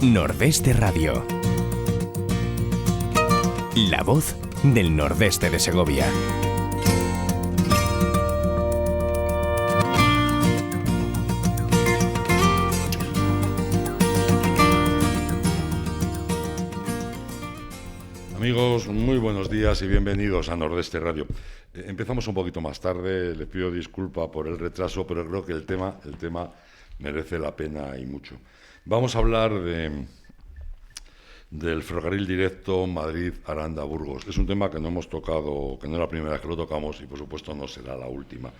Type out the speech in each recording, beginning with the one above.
Nordeste Radio. La voz del nordeste de Segovia. Amigos, muy buenos días y bienvenidos a Nordeste Radio. Empezamos un poquito más tarde, les pido disculpa por el retraso, pero creo que el tema merece la pena y mucho. Vamos a hablar del ferrocarril directo Madrid-Aranda-Burgos. Es un tema que no hemos tocado, que no es la primera vez que lo tocamos y por supuesto no será la última.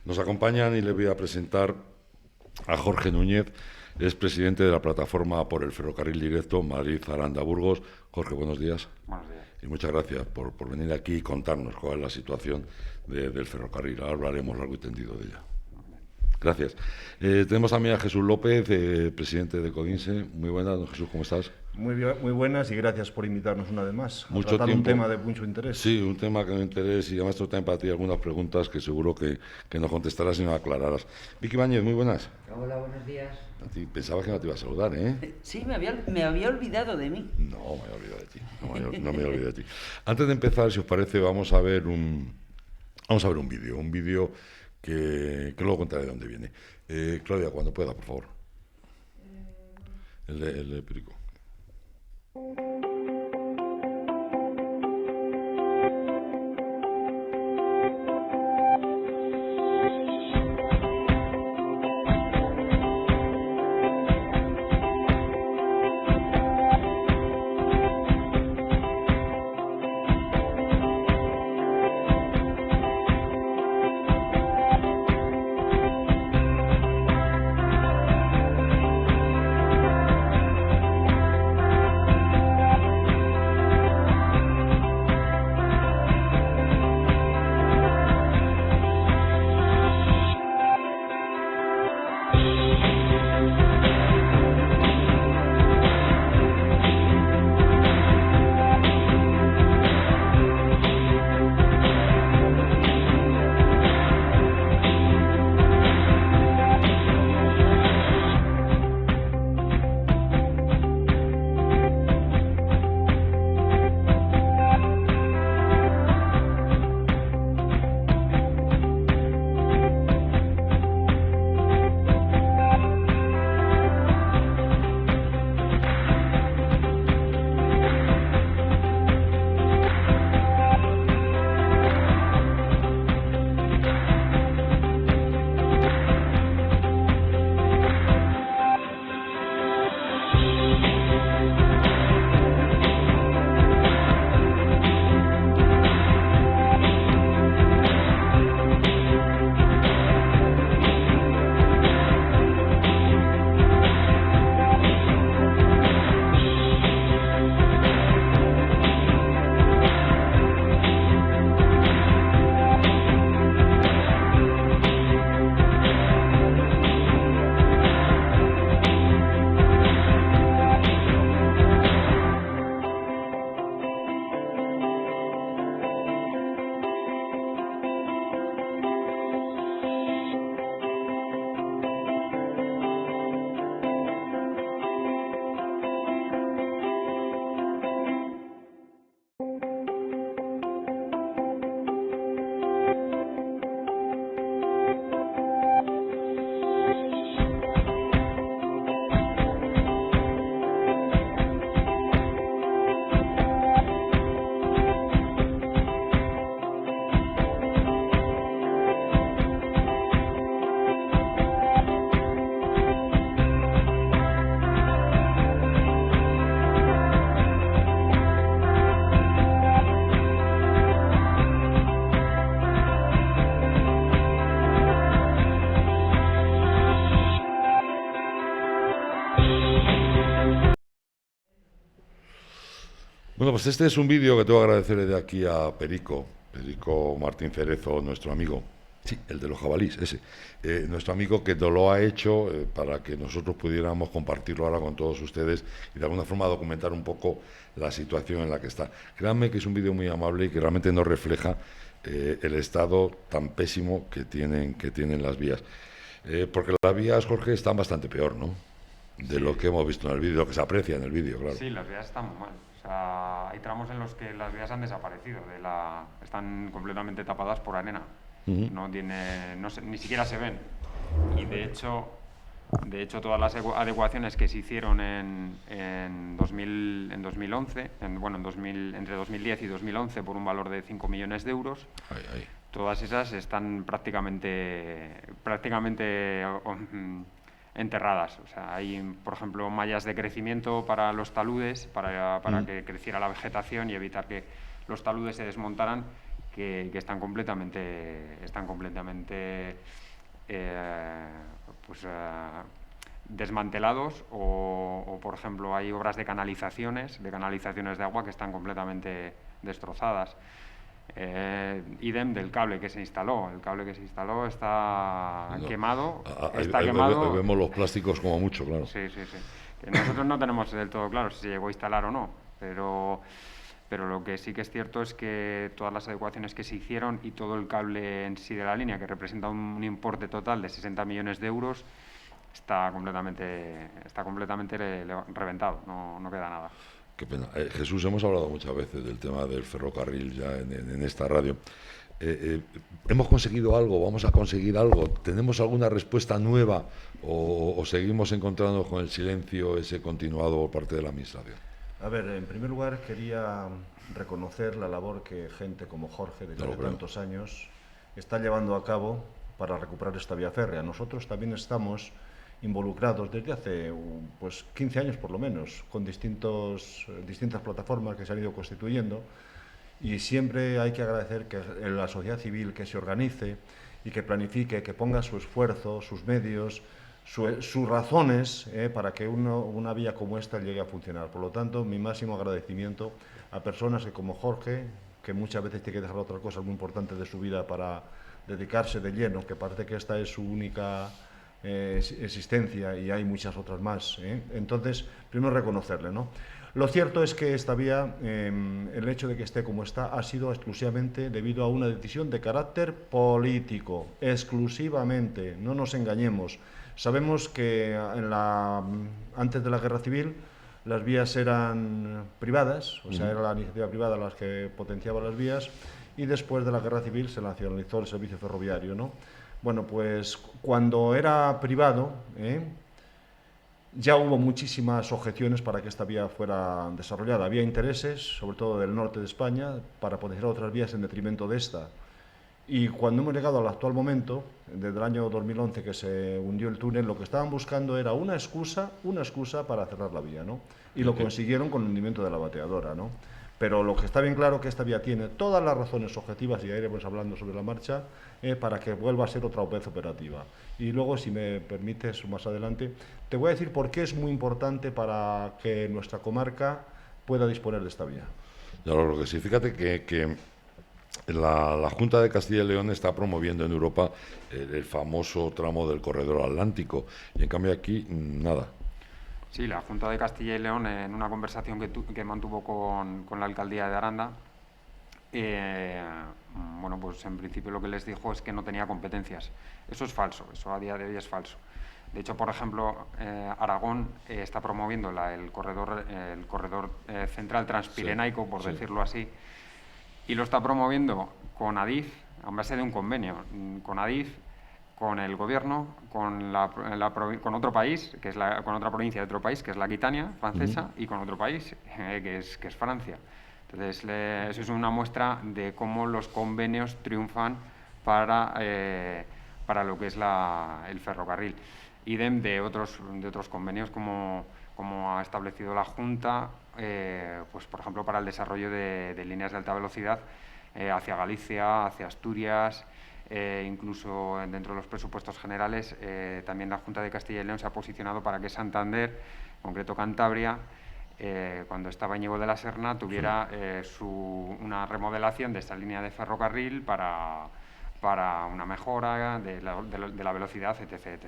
Nos acompañan y les voy a presentar a Jorge Núñez, es presidente de la plataforma por el ferrocarril directo Madrid-Aranda-Burgos. Jorge, buenos días. Buenos días. Y muchas gracias por venir aquí y contarnos cuál es la situación del ferrocarril. Ahora hablaremos largo y tendido de ella. Gracias. Tenemos también a Jesús López, presidente de Codinse. Muy buenas, don Jesús, ¿cómo estás? Muy buenas y gracias por invitarnos una vez más. Mucho tratar tiempo. Un tema de mucho interés. Sí, un tema que nos interesa y además también para ti algunas preguntas que seguro que nos contestarás y nos aclararás. Vicky Báñez, muy buenas. Hola, buenos días. A ti, pensaba que no te iba a saludar, ¿eh? Sí, me había olvidado de mí. No, me he olvidado de ti. No me he olvidado de ti. Antes de empezar, si os parece, vamos a ver un vídeo que luego contaré de dónde viene. Claudia, cuando pueda, por favor. El de Perico. Bueno, pues este es un vídeo que tengo que agradecerle de aquí a Perico Martín Cerezo, nuestro amigo. Sí, el de los jabalíes, ese. Nuestro amigo que nos lo ha hecho para que nosotros pudiéramos compartirlo ahora con todos ustedes y de alguna forma documentar un poco la situación en la que está. Créanme que es un vídeo muy amable y que realmente nos refleja el estado tan pésimo que tienen las vías. Porque las vías, Jorge, están bastante peor, ¿no? de lo que hemos visto en el vídeo, lo que se aprecia en el vídeo, claro. Sí, las vías están muy mal. O sea, hay tramos en los que las vías han desaparecido, están completamente tapadas por arena. Ni siquiera se ven. Y de hecho todas las adecuaciones que se hicieron en 2011, entre 2010 y 2011 por un valor de 5 millones de euros, todas esas están prácticamente enterradas. O sea, hay, por ejemplo, mallas de crecimiento para los taludes, para que creciera la vegetación y evitar que los taludes se desmontaran, que están completamente desmantelados, o por ejemplo hay obras de canalizaciones de agua que están completamente destrozadas. Idem del cable que se instaló. El cable que se instaló está quemado. Ahí vemos los plásticos como mucho, claro. Sí. Que nosotros no tenemos del todo claro si se llegó a instalar o no, pero lo que sí que es cierto es que todas las adecuaciones que se hicieron y todo el cable en sí de la línea, que representa un importe total de 60 millones de euros, está completamente reventado, no queda nada. Qué pena. Jesús, hemos hablado muchas veces del tema del ferrocarril ya en esta radio. ¿Hemos conseguido algo? ¿Vamos a conseguir algo? ¿Tenemos alguna respuesta nueva o seguimos encontrándonos con el silencio ese continuado por parte de la Administración? A ver, en primer lugar quería reconocer la labor que gente como Jorge, desde hace tantos años, está llevando a cabo para recuperar esta vía férrea. Nosotros también estamos involucrados desde hace 15 años por lo menos, con distintas plataformas que se han ido constituyendo, y siempre hay que agradecer que la sociedad civil que se organice y que planifique, que ponga su esfuerzo, sus medios, sus razones para que una vía como esta llegue a funcionar. Por lo tanto, mi máximo agradecimiento a personas que como Jorge, que muchas veces tiene que dejar otras cosas muy importantes de su vida para dedicarse de lleno, que parece que esta es su única existencia y hay muchas otras más. Entonces, primero reconocerle, ¿no? Lo cierto es que esta vía, el hecho de que esté como está, ha sido exclusivamente debido a una decisión de carácter político, exclusivamente, no nos engañemos. Sabemos que antes de la Guerra Civil las vías eran privadas, o sea, era la iniciativa privada la que potenciaba las vías, y después de la Guerra Civil se nacionalizó el servicio ferroviario, ¿no? Bueno, pues cuando era privado, ya hubo muchísimas objeciones para que esta vía fuera desarrollada. Había intereses, sobre todo del norte de España, para potenciar otras vías en detrimento de esta. Y cuando hemos llegado al actual momento, desde el año 2011 que se hundió el túnel, lo que estaban buscando era una excusa para cerrar la vía, ¿no? Y lo consiguieron con el hundimiento de la bateadora, ¿no? Pero lo que está bien claro es que esta vía tiene todas las razones objetivas, y ya iremos hablando sobre la marcha, para que vuelva a ser otra vez operativa. Y luego, si me permites, más adelante, te voy a decir por qué es muy importante para que nuestra comarca pueda disponer de esta vía. Claro, lo que sí, fíjate que la Junta de Castilla y León está promoviendo en Europa el famoso tramo del corredor atlántico, y en cambio aquí nada. Sí, la Junta de Castilla y León, en una conversación que mantuvo con la alcaldía de Aranda, pues en principio lo que les dijo es que no tenía competencias. Eso es falso, eso a día de hoy es falso. De hecho, por ejemplo, Aragón está promoviendo el corredor central transpirenaico, por decirlo así, y lo está promoviendo con Adif, a base de un convenio, con Adif, con el gobierno, con otro país, con otra provincia de otro país, que es la Aquitania francesa, y con otro país, que es Francia. Entonces, eso es una muestra de cómo los convenios triunfan para lo que es el ferrocarril. Idem de otros convenios, como ha establecido la Junta, pues por ejemplo para el desarrollo de líneas de alta velocidad hacia Galicia, hacia Asturias. Incluso dentro de los presupuestos generales, también la Junta de Castilla y León se ha posicionado para que Santander, en concreto Cantabria, cuando estaba Íñigo de la Serna, tuviera una remodelación de esta línea de ferrocarril para una mejora de la velocidad, etc.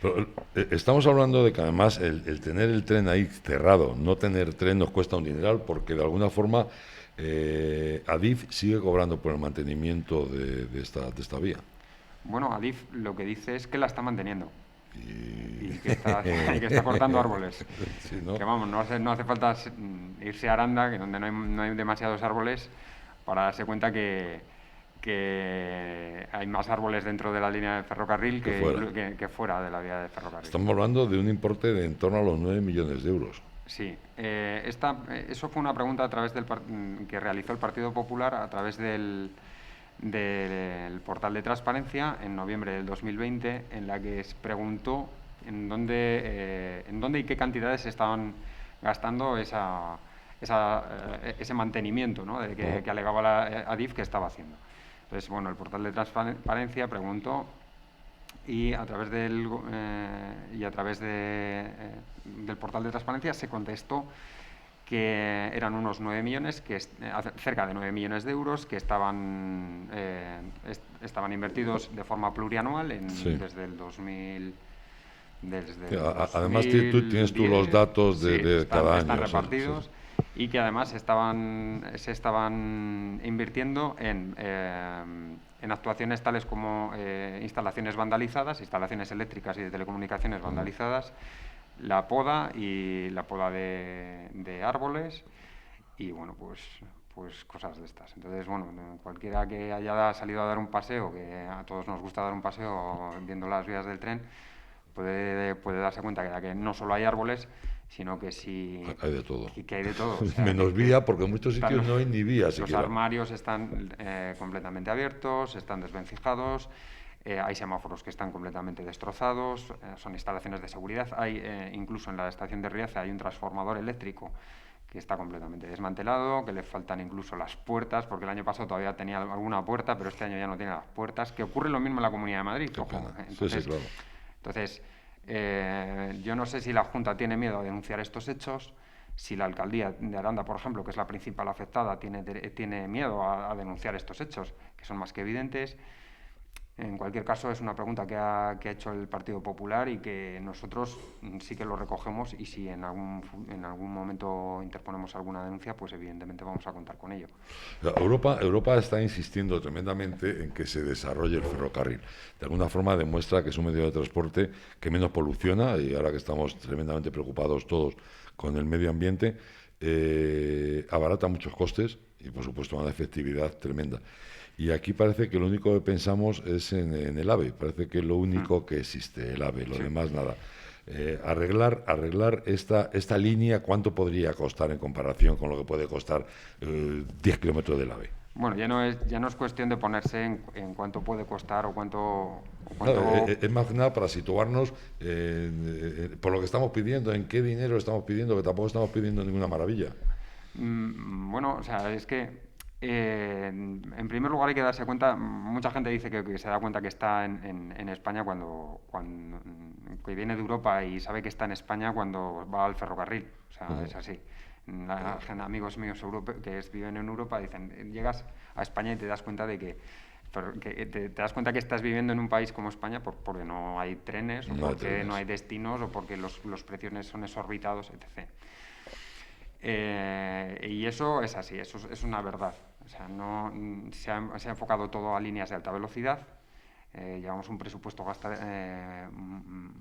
Pero, estamos hablando de que además el tener el tren ahí cerrado, no tener tren nos cuesta un dineral, porque de alguna forma Adif sigue cobrando por el mantenimiento de esta vía. Bueno, Adif lo que dice es que la está manteniendo, y que está cortando árboles. Sí, ¿no? Que vamos, no hace falta irse a Aranda, que donde no hay demasiados árboles, para darse cuenta que hay más árboles dentro de la línea de ferrocarril que fuera de la vía de ferrocarril. Estamos hablando de un importe de en torno a los 9 millones de euros. Sí, eso fue una pregunta a través que realizó el Partido Popular a través del portal de transparencia en noviembre del 2020, en la que se preguntó en dónde y qué cantidades se estaban gastando ese mantenimiento, ¿no?, que alegaba la Adif que estaba haciendo. Entonces, bueno, el portal de transparencia preguntó y a través del portal de transparencia se contestó que eran unos 9 millones, cerca de 9 millones de euros, que estaban invertidos de forma plurianual desde el 2000. Además, tienes tú los datos de cada año. Están repartidos. Sí. Y que además se estaban invirtiendo en actuaciones tales como instalaciones vandalizadas, instalaciones eléctricas y de telecomunicaciones vandalizadas, la poda de árboles y, bueno, pues cosas de estas. Entonces, bueno, cualquiera que haya salido a dar un paseo, que a todos nos gusta dar un paseo viendo las vías del tren, puede darse cuenta que no solo hay árboles, sino que sí hay de todo. Que hay de todo. O sea, menos vía, porque en muchos sitios no hay ni vía siquiera. Los armarios están completamente abiertos, están desvencijados, hay semáforos que están completamente destrozados, son instalaciones de seguridad. Hay incluso en la estación de Riaza hay un transformador eléctrico que está completamente desmantelado, que le faltan incluso las puertas, porque el año pasado todavía tenía alguna puerta, pero este año ya no tiene las puertas, que ocurre lo mismo en la Comunidad de Madrid. Ojo. Entonces, sí, claro. Entonces, yo no sé si la Junta tiene miedo a denunciar estos hechos, si la alcaldía de Aranda, por ejemplo, que es la principal afectada, tiene miedo a denunciar estos hechos, que son más que evidentes. En cualquier caso, es una pregunta que ha hecho el Partido Popular y que nosotros sí que lo recogemos, y si en algún momento interponemos alguna denuncia, pues evidentemente vamos a contar con ello. Europa está insistiendo tremendamente en que se desarrolle el ferrocarril. De alguna forma demuestra que es un medio de transporte que menos poluciona, y ahora que estamos tremendamente preocupados todos con el medio ambiente, abarata muchos costes y, por supuesto, una efectividad tremenda. Y aquí parece que lo único que pensamos es en el AVE, parece que es lo único que existe, el AVE, lo demás nada. Arreglar esta línea, ¿cuánto podría costar en comparación con lo que puede costar 10 kilómetros del AVE? Bueno, ya no es cuestión de ponerse en cuánto puede costar o cuánto... Claro, es más que nada para situarnos por lo que estamos pidiendo, en qué dinero estamos pidiendo, que tampoco estamos pidiendo ninguna maravilla. Bueno, o sea, es que... en primer lugar hay que darse cuenta, mucha gente dice que se da cuenta que está en España cuando que viene de Europa y sabe que está en España cuando va al ferrocarril, o sea, es así. Amigos míos que viven en Europa dicen, llegas a España y te das cuenta de que te das cuenta que estás viviendo en un país como España porque no hay trenes, o porque no hay destinos, o porque los precios son exorbitados, etc. Y eso es así, eso es una verdad. O sea, se ha enfocado todo a líneas de alta velocidad. Llevamos un presupuesto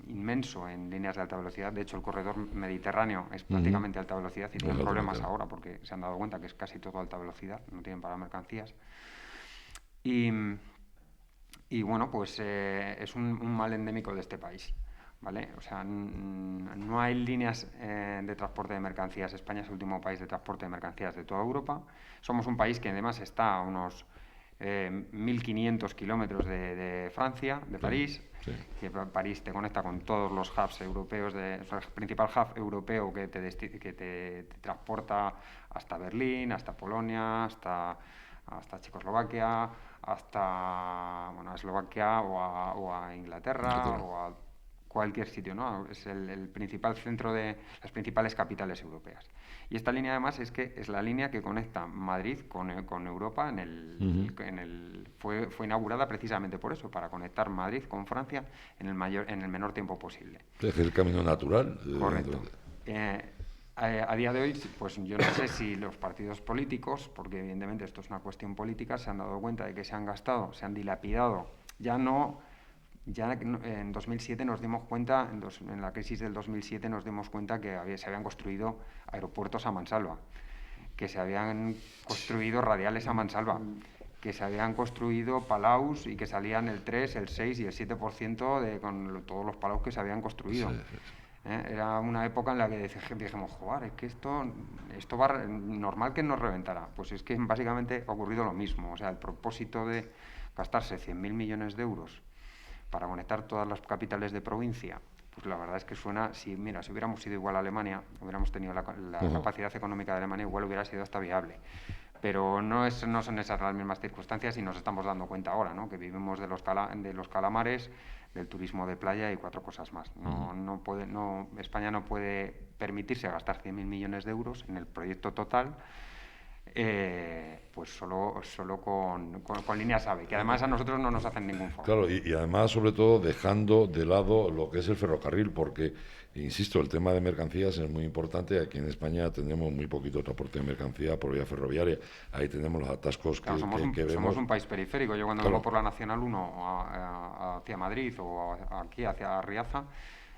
inmenso en líneas de alta velocidad. De hecho, el corredor mediterráneo es prácticamente alta velocidad y tienen problemas ahora porque se han dado cuenta que es casi todo alta velocidad, no tienen para mercancías. Y bueno, pues es un mal endémico de este país. ¿Vale? O sea, no hay líneas de transporte de mercancías. España es el último país de transporte de mercancías de toda Europa. Somos un país que además está a unos 1.500 kilómetros de Francia, de París. Sí. Que París te conecta con todos los hubs europeos, el principal hub europeo que te transporta hasta Berlín, hasta Polonia, hasta Checoslovaquia, hasta Eslovaquia o a Inglaterra o a cualquier sitio, ¿no? Es el principal centro de las principales capitales europeas. Y esta línea además es la línea que conecta Madrid con Europa. Fue inaugurada precisamente por eso, para conectar Madrid con Francia en el menor tiempo posible. Es el camino natural. Correcto. A día de hoy, pues yo no sé si los partidos políticos, porque evidentemente esto es una cuestión política, se han dado cuenta de que se han dilapidado, ya no ya en 2007 nos dimos cuenta, en la crisis del 2007 nos dimos cuenta que se habían construido aeropuertos a mansalva, que se habían construido radiales a mansalva, que se habían construido palaus y que salían el 3, el 6 y el 7% con todos los palaus que se habían construido. Sí, sí, sí. Era una época en la que dijimos, joder, es que esto va normal que nos reventara. Pues es que básicamente ha ocurrido lo mismo. O sea, el propósito de gastarse 100.000 millones de euros para conectar todas las capitales de provincia, pues la verdad es que suena, si hubiéramos sido igual a Alemania, hubiéramos tenido la capacidad económica de Alemania, igual hubiera sido hasta viable. Pero no son esas las mismas circunstancias y nos estamos dando cuenta ahora, ¿no? Que vivimos de los calamares, del turismo de playa y 4 cosas más. España no puede permitirse gastar 100.000 millones de euros en el proyecto total, pues solo con líneas AVE, que además a nosotros no nos hacen ningún favor. Claro, y además, sobre todo, dejando de lado lo que es el ferrocarril, porque, insisto, el tema de mercancías es muy importante. Aquí en España tenemos muy poquito transporte de mercancía por vía ferroviaria. Ahí tenemos los atascos que vemos. Somos un país periférico. Yo cuando vengo por la Nacional 1 hacia Madrid o aquí hacia Riaza,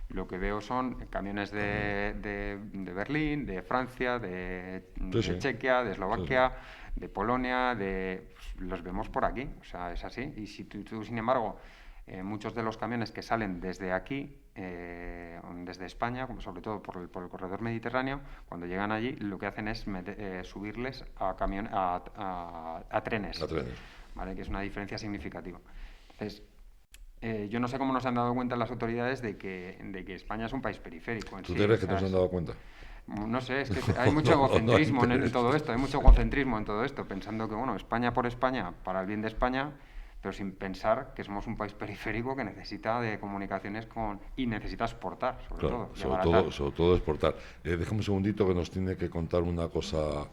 lo que veo son camiones de Berlín, de Francia, de Chequia, de Eslovaquia, de Polonia, los vemos por aquí, o sea, es así. Y si tú sin embargo, muchos de los camiones que salen desde aquí, desde España, como sobre todo por el corredor mediterráneo, cuando llegan allí, lo que hacen es subirles a trenes, ¿vale? Que es una diferencia significativa. Entonces, yo no sé cómo nos han dado cuenta las autoridades de que España es un país periférico. ¿Tú crees que nos han dado cuenta? No sé, es que hay mucho egocentrismo en todo esto, pensando que, bueno, España por España, para el bien de España, pero sin pensar que somos un país periférico que necesita de comunicaciones y necesita exportar, sobre todo exportar. Déjame un segundito que nos tiene que contar una cosa.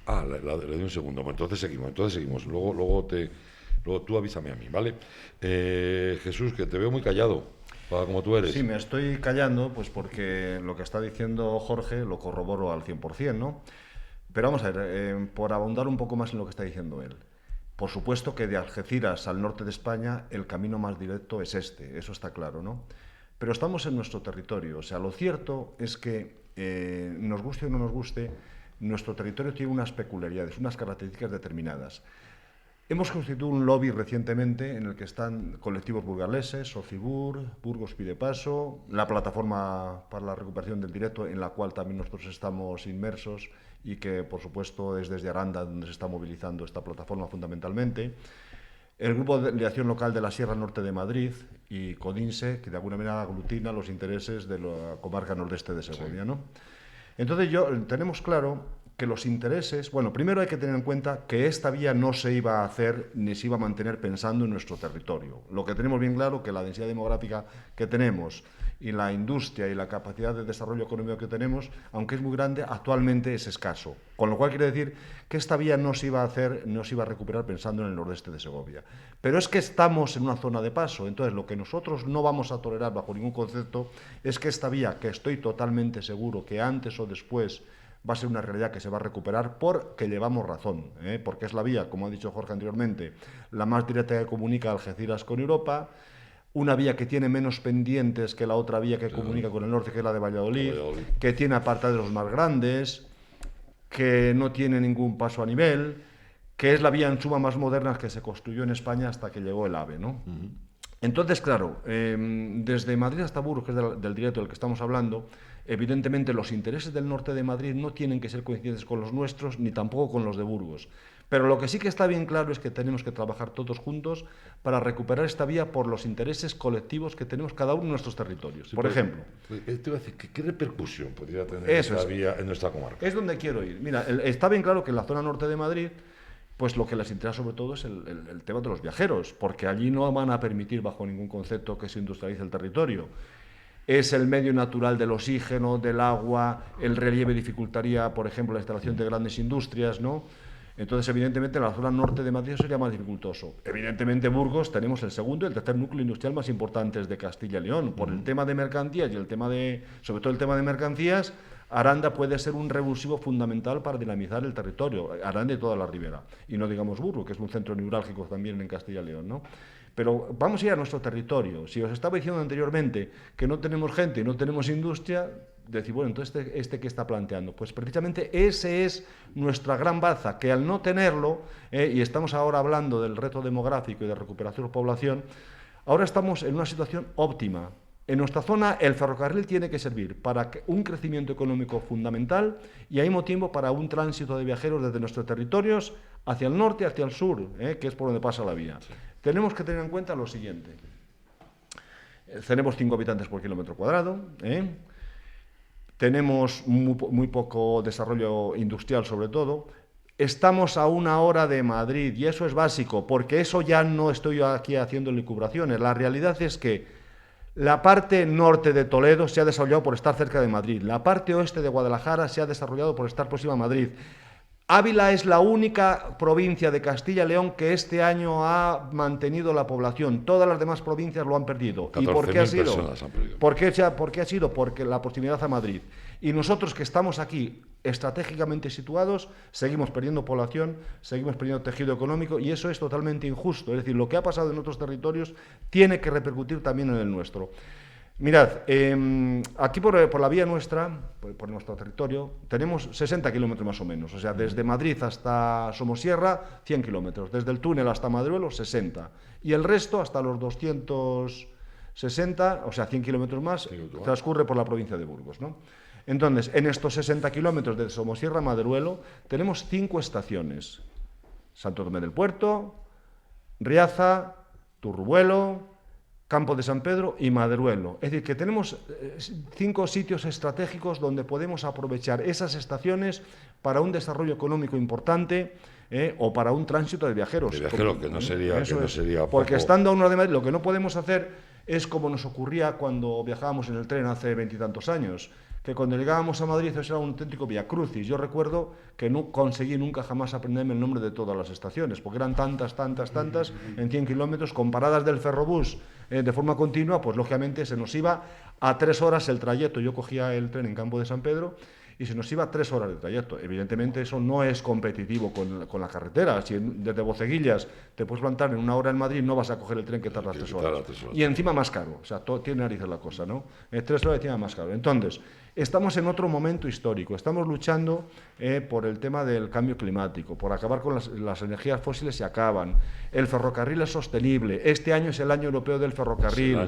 Le doy un segundo. Entonces seguimos. Luego tú avísame a mí, ¿vale? Jesús, que te veo muy callado, como tú eres. Sí, me estoy callando, pues porque lo que está diciendo Jorge lo corroboro al 100%, ¿no? Pero vamos a ver, por abundar un poco más en lo que está diciendo él. Por supuesto que de Algeciras al norte de España el camino más directo es este, eso está claro, ¿no? Pero estamos en nuestro territorio, o sea, lo cierto es que, nos guste o no nos guste, nuestro territorio tiene unas peculiaridades, unas características determinadas. Hemos constituido un lobby recientemente en el que están colectivos burgaleses, Socibur, Burgos Pide Paso, la plataforma para la recuperación del directo, en la cual también nosotros estamos inmersos y que, por supuesto, es desde Aranda donde se está movilizando esta plataforma fundamentalmente. El Grupo de Acción Local de la Sierra Norte de Madrid y Codinse, que de alguna manera aglutina los intereses de la comarca nordeste de Segovia, ¿no? Entonces tenemos claro que los intereses... Bueno, primero hay que tener en cuenta que esta vía no se iba a hacer ni se iba a mantener pensando en nuestro territorio. Lo que tenemos bien claro que la densidad demográfica que tenemos y la industria y la capacidad de desarrollo económico que tenemos, aunque es muy grande, actualmente es escaso. Con lo cual quiere decir que esta vía no se iba a hacer, no se iba a recuperar pensando en el nordeste de Segovia. Pero es que estamos en una zona de paso, entonces lo que nosotros no vamos a tolerar bajo ningún concepto es que esta vía, que estoy totalmente seguro que antes o después va a ser una realidad que se va a recuperar, porque llevamos razón, porque es la vía, como ha dicho Jorge anteriormente, la más directa que comunica Algeciras con Europa, una vía que tiene menos pendientes que la otra vía que comunica con el norte, que es la de Valladolid, que tiene apartaderos más grandes, que no tiene ningún paso a nivel, que es la vía en suma más moderna que se construyó en España hasta que llegó el AVE, ¿no? Entonces, claro, desde Madrid hasta Burgos, que es del directo del que estamos hablando, evidentemente los intereses del norte de Madrid no tienen que ser coincidentes con los nuestros, ni tampoco con los de Burgos. Pero lo que sí que está bien claro es que tenemos que trabajar todos juntos para recuperar esta vía por los intereses colectivos que tenemos cada uno en nuestros territorios. Por ejemplo... Te iba a decir, ¿qué repercusión podría tener esta vía en nuestra comarca? Es donde quiero ir. Mira, está bien claro que en la zona norte de Madrid, pues lo que les interesa sobre todo es el tema de los viajeros, porque allí no van a permitir bajo ningún concepto que se industrialice el territorio. Es el medio natural del oxígeno, del agua, el relieve dificultaría, por ejemplo, la instalación de grandes industrias, ¿no? Entonces, evidentemente, en la zona norte de Madrid sería más dificultoso. Evidentemente, Burgos tenemos el segundo y el tercer núcleo industrial más importantes de Castilla y León. Por el tema de mercancías y sobre todo el tema de mercancías, Aranda puede ser un revulsivo fundamental para dinamizar el territorio, Aranda y toda la ribera. Y no digamos Burgos, que es un centro neurálgico también en Castilla y León, ¿no? Pero vamos a ir a nuestro territorio. Si os estaba diciendo anteriormente que no tenemos gente y no tenemos industria, decir, bueno, entonces ¿qué está planteando? Pues precisamente ese es nuestra gran baza, que al no tenerlo, y estamos ahora hablando del reto demográfico y de recuperación de población, ahora estamos en una situación óptima. En nuestra zona el ferrocarril tiene que servir para un crecimiento económico fundamental y al mismo tiempo para un tránsito de viajeros desde nuestros territorios hacia el norte, hacia el sur, que es por donde pasa la vía. Sí. Tenemos que tener en cuenta lo siguiente. Tenemos 5 habitantes por kilómetro cuadrado, tenemos muy poco desarrollo industrial sobre todo. Estamos a 1 hora de Madrid y eso es básico, porque eso ya no estoy aquí haciendo elucubraciones. La realidad es que la parte norte de Toledo se ha desarrollado por estar cerca de Madrid. La parte oeste de Guadalajara se ha desarrollado por estar próxima a Madrid. Ávila es la única provincia de Castilla y León que este año ha mantenido la población. Todas las demás provincias lo han perdido. ¿Y por qué ha sido? ¿Por qué ha sido? Porque la proximidad a Madrid. Y nosotros que estamos aquí estratégicamente situados, seguimos perdiendo población, seguimos perdiendo tejido económico y eso es totalmente injusto. Es decir, lo que ha pasado en otros territorios tiene que repercutir también en el nuestro. Mirad, aquí por la vía nuestra, por nuestro territorio, tenemos 60 kilómetros más o menos. O sea, desde Madrid hasta Somosierra, 100 kilómetros. Desde el túnel hasta Maderuelo, 60. Y el resto, hasta los 260, o sea, 100 kilómetros más, transcurre por la provincia de Burgos, ¿no? Entonces, en estos 60 kilómetros de Somosierra a Maderuelo, tenemos 5 estaciones. Santo Tomé del Puerto, Riaza, Turrubuelo, Campo de San Pedro y Maderuelo. Es decir, que tenemos 5 sitios estratégicos donde podemos aprovechar esas estaciones para un desarrollo económico importante o para un tránsito de viajeros. De viajeros, que no sería porque poco. Estando a 1 hora de Madrid, lo que no podemos hacer es como nos ocurría cuando viajábamos en el tren hace 20 y tantos años, que cuando llegábamos a Madrid eso era un auténtico viacrucis. Yo recuerdo que no conseguí nunca jamás aprenderme el nombre de todas las estaciones, porque eran tantas, en 100 kilómetros, con paradas del ferrobús de forma continua, pues lógicamente se nos iba a 3 horas el trayecto. Yo cogía el tren en Campo de San Pedro y se nos iba 3 horas de trayecto. Evidentemente eso no es competitivo con la carretera. Si desde Boceguillas te puedes plantar en 1 hora en Madrid, no vas a coger el tren que tarda 3 horas. Y encima más caro, o sea, tiene narices la cosa, ¿no? 3 horas encima más caro. Entonces, estamos en otro momento histórico, estamos luchando por el tema del cambio climático, por acabar con las energías fósiles, se acaban. El ferrocarril es sostenible, este año es el año europeo del ferrocarril.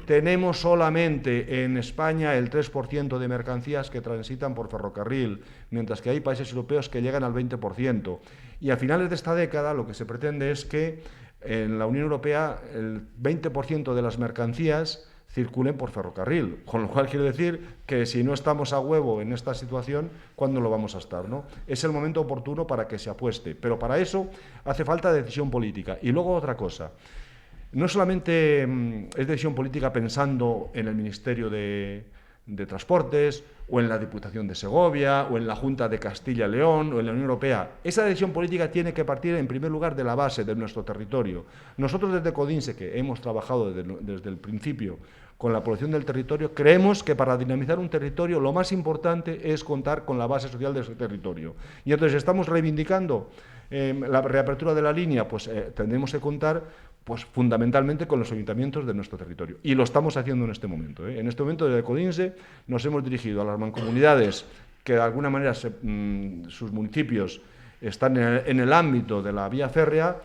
Tenemos solamente en España el 3% de mercancías que transitan por ferrocarril, mientras que hay países europeos que llegan al 20%. Y a finales de esta década lo que se pretende es que en la Unión Europea el 20% de las mercancías circulen por ferrocarril, con lo cual quiero decir que si no estamos a huevo en esta situación, ¿cuándo lo vamos a estar, no? Es el momento oportuno para que se apueste, pero para eso hace falta decisión política. Y luego otra cosa, no solamente es decisión política pensando en el Ministerio de Transportes, o en la Diputación de Segovia, o en la Junta de Castilla y León, o en la Unión Europea. Esa decisión política tiene que partir, en primer lugar, de la base de nuestro territorio. Nosotros desde Codinse, que hemos trabajado desde el principio con la población del territorio, creemos que para dinamizar un territorio lo más importante es contar con la base social de ese territorio. Y entonces estamos reivindicando la reapertura de la línea, pues tendremos que contar pues fundamentalmente con los ayuntamientos de nuestro territorio. Y lo estamos haciendo en este momento. En este momento, desde Codinse, nos hemos dirigido a las mancomunidades que de alguna manera sus municipios están en el ámbito de la vía férrea,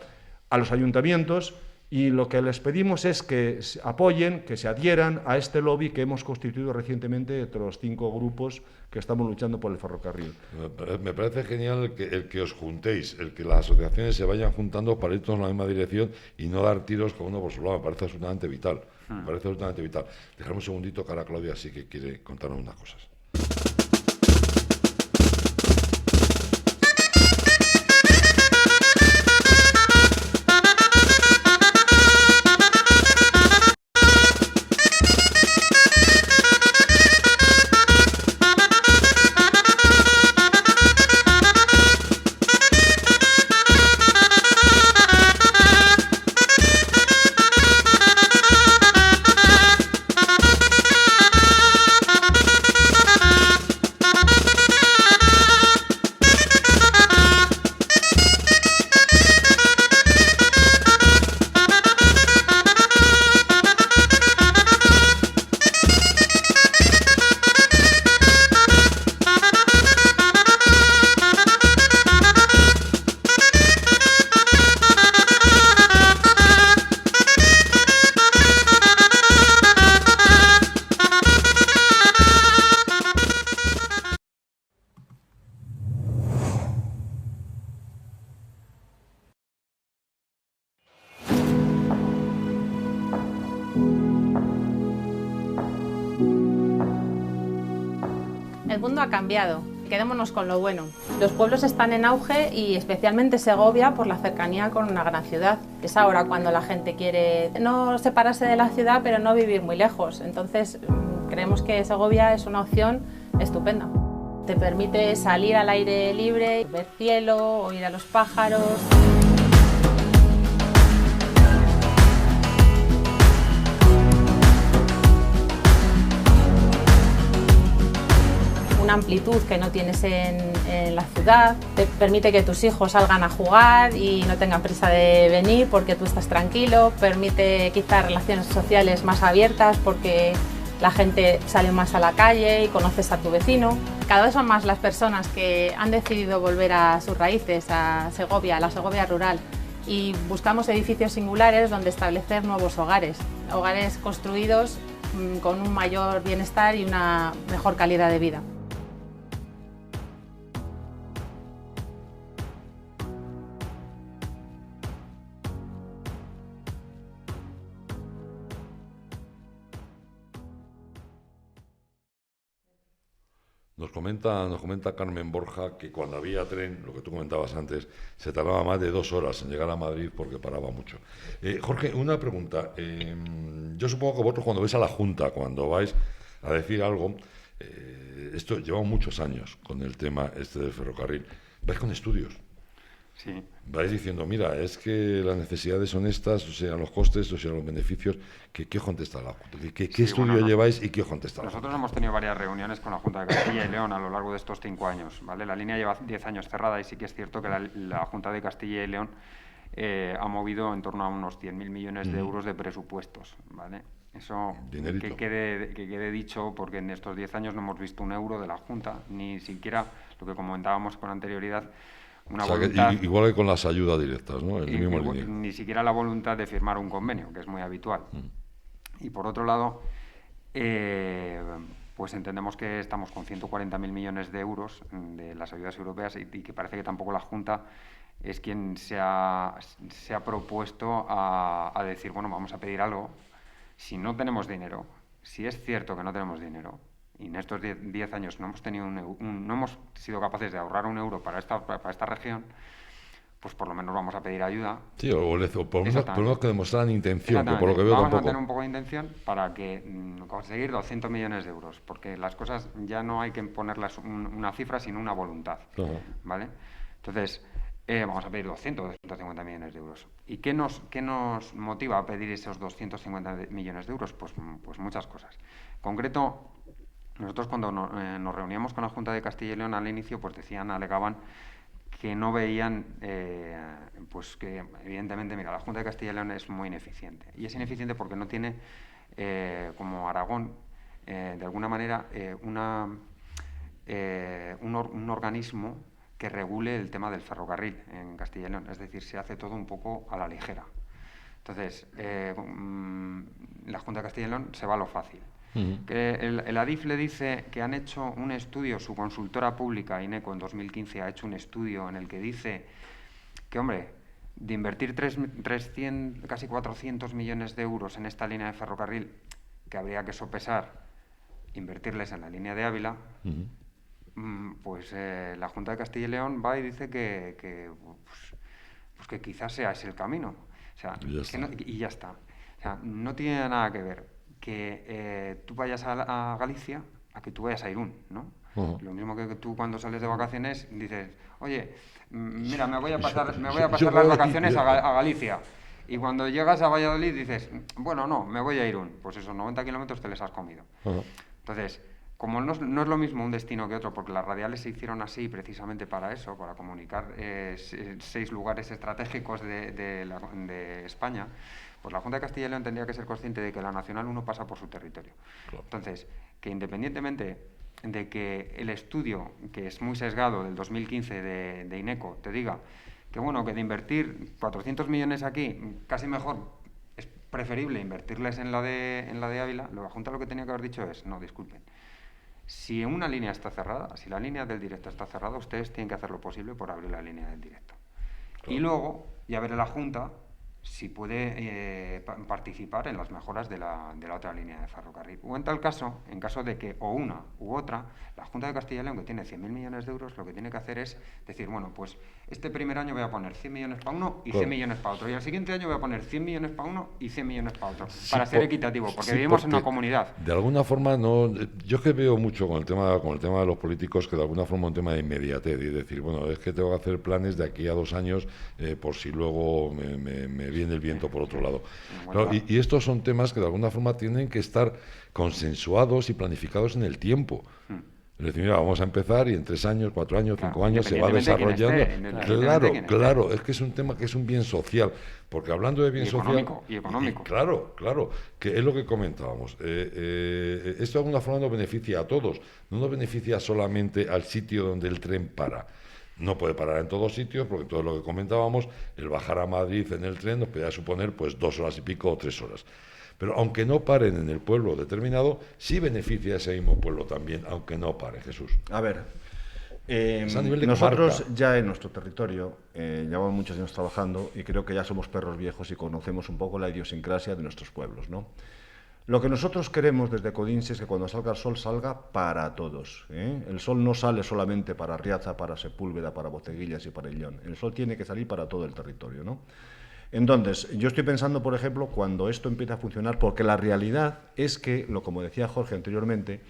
a los ayuntamientos, y lo que les pedimos es que apoyen, que se adhieran a este lobby que hemos constituido recientemente entre los 5 grupos que estamos luchando por el ferrocarril. Me parece genial el que os juntéis, el que las asociaciones se vayan juntando para ir todos en la misma dirección y no dar tiros con uno por su lado. Me parece absolutamente vital. Dejadme un segundito, que ahora Claudia sí que quiere contarnos unas cosas. El mundo ha cambiado, quedémonos con lo bueno. Los pueblos están en auge y especialmente Segovia por la cercanía con una gran ciudad. Es ahora cuando la gente quiere no separarse de la ciudad, pero no vivir muy lejos. Entonces, creemos que Segovia es una opción estupenda. Te permite salir al aire libre, ver cielo, oír a los pájaros. Una amplitud que no tienes en la ciudad, te permite que tus hijos salgan a jugar y no tengan prisa de venir porque tú estás tranquilo, permite quizás relaciones sociales más abiertas porque la gente sale más a la calle y conoces a tu vecino. Cada vez son más las personas que han decidido volver a sus raíces, a Segovia, a la Segovia rural, y buscamos edificios singulares donde establecer nuevos hogares, hogares construidos con un mayor bienestar y una mejor calidad de vida. Nos comenta Carmen Borja que cuando había tren, lo que tú comentabas antes, se tardaba más de 2 horas en llegar a Madrid porque paraba mucho. Jorge, una pregunta. Yo supongo que vosotros cuando vais a la Junta, cuando vais a decir algo, esto llevamos muchos años con el tema este del ferrocarril, vais con estudios. Sí. Vais diciendo, mira, es que las necesidades son estas, o sea, los costes, o sea, los beneficios. ¿Qué os contesta la Junta? ¿Qué estudio lleváis y qué os contesta la Junta? Nosotros hemos tenido varias reuniones con la Junta de Castilla y León a lo largo de estos 5 años, ¿vale? La línea lleva 10 años cerrada y sí que es cierto que la Junta de Castilla y León ha movido en torno a unos 100.000 millones de euros de presupuestos, ¿vale? Eso que quede dicho, porque en estos 10 años no hemos visto un euro de la Junta, ni siquiera lo que comentábamos con anterioridad, una voluntad, igual que con las ayudas directas, ¿no? Ni siquiera la voluntad de firmar un convenio, que es muy habitual. Y por otro lado, pues entendemos que estamos con 140.000 millones de euros de las ayudas europeas y que parece que tampoco la Junta es quien se ha propuesto a decir, bueno, vamos a pedir algo. Si no tenemos dinero, si es cierto que no tenemos dinero, y en estos 10 años no hemos sido capaces de ahorrar un euro para esta región, pues por lo menos vamos a pedir ayuda. Sí, o por lo menos que demostraran intención, que por lo que veo vamos tampoco. A tener un poco de intención para que conseguir 200 millones de euros, porque las cosas ya no hay que ponerlas una cifra, sino una voluntad, ¿vale? Entonces, vamos a pedir 250 millones de euros. ¿Y qué nos motiva a pedir esos 250 millones de euros? Pues muchas cosas. En concreto, nosotros cuando nos reuníamos con la Junta de Castilla y León al inicio, pues alegaban que no veían, pues que evidentemente, mira, la Junta de Castilla y León es muy ineficiente. Y es ineficiente porque no tiene, como Aragón, de alguna manera, un organismo que regule el tema del ferrocarril en Castilla y León. Es decir, se hace todo un poco a la ligera. Entonces, la Junta de Castilla y León se va a lo fácil. Que el Adif le dice que han hecho un estudio, su consultora pública, INECO, en 2015 ha hecho un estudio en el que dice que, hombre, de invertir 300, casi 400 millones de euros en esta línea de ferrocarril, que habría que sopesar invertirles en la línea de Ávila, pues la Junta de Castilla y León va y dice que quizás sea ese el camino. O sea, y ya está. O sea, no tiene nada que ver que tú vayas a Galicia a que tú vayas a Irún, ¿no? Lo mismo que tú cuando sales de vacaciones dices, oye, mira, me voy a pasar las vacaciones a Galicia. Y cuando llegas a Valladolid dices, bueno, no, me voy a Irún. Pues esos 90 kilómetros te les has comido. Entonces, como no es lo mismo un destino que otro, porque las radiales se hicieron así precisamente para eso, para comunicar 6 lugares estratégicos de España, pues la Junta de Castilla y León tendría que ser consciente de que la Nacional 1 pasa por su territorio. Claro. Entonces, que independientemente de que el estudio, que es muy sesgado, del 2015 de INECO, te diga que, bueno, que de invertir 400 millones aquí, casi mejor, es preferible invertirles en la de Ávila, la Junta lo que tenía que haber dicho es, no, disculpen, si una línea está cerrada, si la línea del directo está cerrada, ustedes tienen que hacer lo posible por abrir la línea del directo. Claro. Y luego, ya verá la Junta si puede participar en las mejoras de la otra línea de ferrocarril. O en tal caso, en caso de que o una u otra, la Junta de Castilla y León, que tiene 100.000 millones de euros, lo que tiene que hacer es decir, bueno, pues este primer año voy a poner 100 millones para uno y 100 millones para otro, y al siguiente año voy a poner 100 millones para uno y 100 millones para otro, para ser equitativo, porque vivimos en una comunidad. De alguna forma, no, yo es que veo mucho con el tema de los políticos que de alguna forma un tema de inmediatez, y decir, bueno, es que tengo que hacer planes de aquí a 2 años por si luego me viene el viento por otro lado. Claro, y estos son temas que de alguna forma tienen que estar consensuados y planificados en el tiempo. Es decir, mira, vamos a empezar y en 3 años, 4 años, 5 años se va desarrollando. Claro, es que es un tema que es un bien social, porque hablando de bien social... Económico. Claro, que es lo que comentábamos. Esto de alguna forma nos beneficia a todos, no nos beneficia solamente al sitio donde el tren para. No puede parar en todos sitios, porque todo lo que comentábamos, el bajar a Madrid en el tren nos podría suponer pues 2 horas y pico o 3 horas. Pero aunque no paren en el pueblo determinado, sí beneficia a ese mismo pueblo también, aunque no pare, Jesús. A ver, nosotros ya en nuestro territorio llevamos muchos años trabajando y creo que ya somos perros viejos y conocemos un poco la idiosincrasia de nuestros pueblos, ¿no? Lo que nosotros queremos desde Codinsi es que cuando salga el sol salga para todos, ¿eh? El sol no sale solamente para Riaza, para Sepúlveda, para Boceguillas y para Illón. El sol tiene que salir para todo el territorio, ¿no? Entonces, yo estoy pensando, por ejemplo, cuando esto empieza a funcionar, porque la realidad es que, como decía Jorge anteriormente,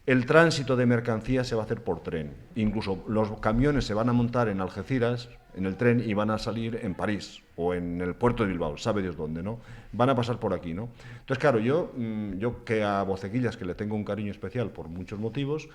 el tránsito de mercancías se va a hacer por tren. Incluso los camiones se van a montar en Algeciras, en el tren, y van a salir en París o en el puerto de Bilbao, sabe Dios dónde, ¿no? Van a pasar por aquí, ¿no? Entonces, claro, yo que a Boceguillas, que le tengo un cariño especial por muchos motivos,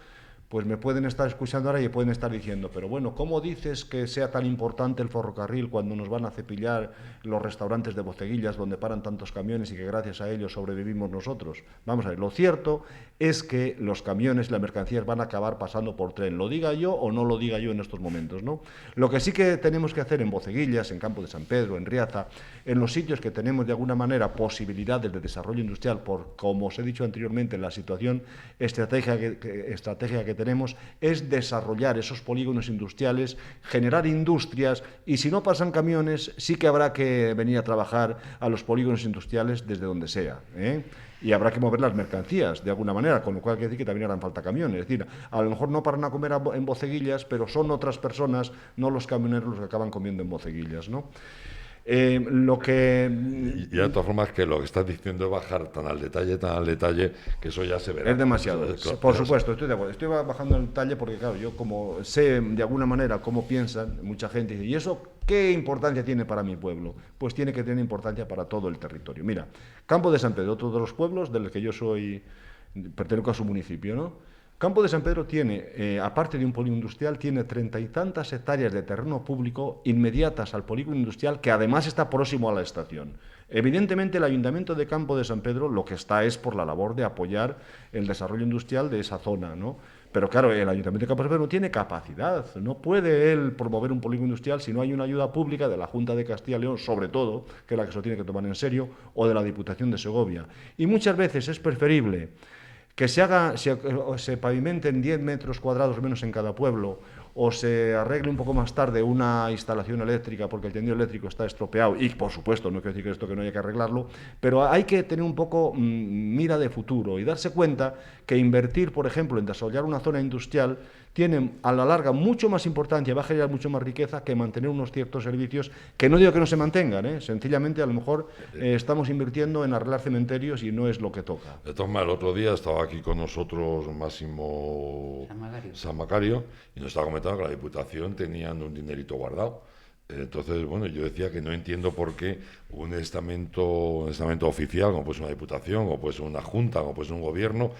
pues me pueden estar escuchando ahora y pueden estar diciendo, pero bueno, ¿cómo dices que sea tan importante el ferrocarril cuando nos van a cepillar los restaurantes de Boceguillas donde paran tantos camiones y que gracias a ellos sobrevivimos nosotros? Vamos a ver, lo cierto es que los camiones y las mercancías van a acabar pasando por tren, lo diga yo o no lo diga yo en estos momentos, ¿no? Lo que sí que tenemos que hacer en Boceguillas, en Campo de San Pedro, en Riaza, en los sitios que tenemos de alguna manera posibilidades de desarrollo industrial, por, como os he dicho anteriormente, la situación estratégica que tenemos, es desarrollar esos polígonos industriales, generar industrias, y si no pasan camiones, sí que habrá que venir a trabajar a los polígonos industriales desde donde sea, ¿eh? Y habrá que mover las mercancías de alguna manera, con lo cual quiere decir que también harán falta camiones. Es decir, a lo mejor no paran a comer en Boceguillas, pero son otras personas, no los camioneros, los que acaban comiendo en Boceguillas, ¿no? Lo que... Y de todas formas, que lo que estás diciendo es bajar tan al detalle, que eso ya se verá. Es demasiado. Por supuesto, estoy de acuerdo. Estoy bajando el detalle porque, claro, yo como sé de alguna manera cómo piensan, mucha gente dice, ¿y eso qué importancia tiene para mi pueblo? Pues tiene que tener importancia para todo el territorio. Mira, Campo de San Pedro, otro de los pueblos del que yo pertenezco a su municipio, ¿no? Campo de San Pedro tiene, aparte de un polígono industrial, tiene 30 y tantas hectáreas de terreno público inmediatas al polígono industrial, que además está próximo a la estación. Evidentemente, el Ayuntamiento de Campo de San Pedro lo que está es por la labor de apoyar el desarrollo industrial de esa zona, ¿no? Pero claro, el Ayuntamiento de Campo de San Pedro no tiene capacidad, no puede él promover un polígono industrial si no hay una ayuda pública de la Junta de Castilla y León, sobre todo, que es la que se lo tiene que tomar en serio, o de la Diputación de Segovia. Y muchas veces es preferible que se pavimenten 10 metros cuadrados menos en cada pueblo, o se arregle un poco más tarde una instalación eléctrica porque el tendido eléctrico está estropeado, y por supuesto, no quiero decir que esto que no haya que arreglarlo, pero hay que tener un poco mira de futuro y darse cuenta que invertir, por ejemplo, en desarrollar una zona industrial tiene a la larga mucho más importancia, va a generar mucho más riqueza que mantener unos ciertos servicios que no digo que no se mantengan, ¿eh? Sencillamente a lo mejor estamos invirtiendo en arreglar cementerios y no es lo que toca. De todas maneras, el otro día estaba aquí con nosotros Máximo San Macario y nos estaba comentando que la Diputación tenían un dinerito guardado. Entonces, bueno, yo decía que no entiendo por qué un estamento oficial, como puede ser una diputación, como puede ser una junta, como puede ser un gobierno,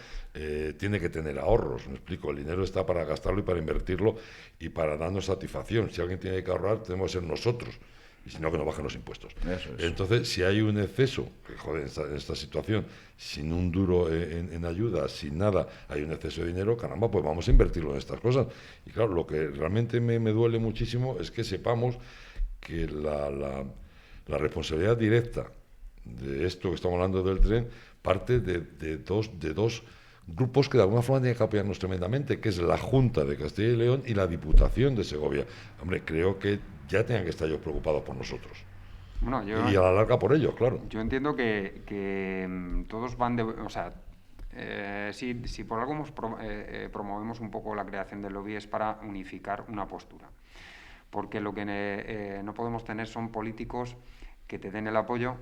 tiene que tener ahorros. Me explico, el dinero está para gastarlo y para invertirlo y para darnos satisfacción. Si alguien tiene que ahorrar, tenemos que ser nosotros, y si no, que nos bajen los impuestos. Eso es. Entonces, si hay un exceso, que joder, en esta situación, sin un duro en ayuda, sin nada, hay un exceso de dinero, caramba, pues vamos a invertirlo en estas cosas. Y claro, lo que realmente me duele muchísimo es que sepamos que la responsabilidad directa de esto que estamos hablando del tren parte de dos grupos que de alguna forma tienen que apoyarnos tremendamente, que es la Junta de Castilla y León y la Diputación de Segovia. Hombre, creo que ya tengan que estar ellos preocupados por nosotros. Bueno, y a la larga por ellos, claro. Yo entiendo que todos van de... O sea, si por algo promovemos un poco la creación del lobby es para unificar una postura. Porque lo que no podemos tener son políticos que te den el apoyo,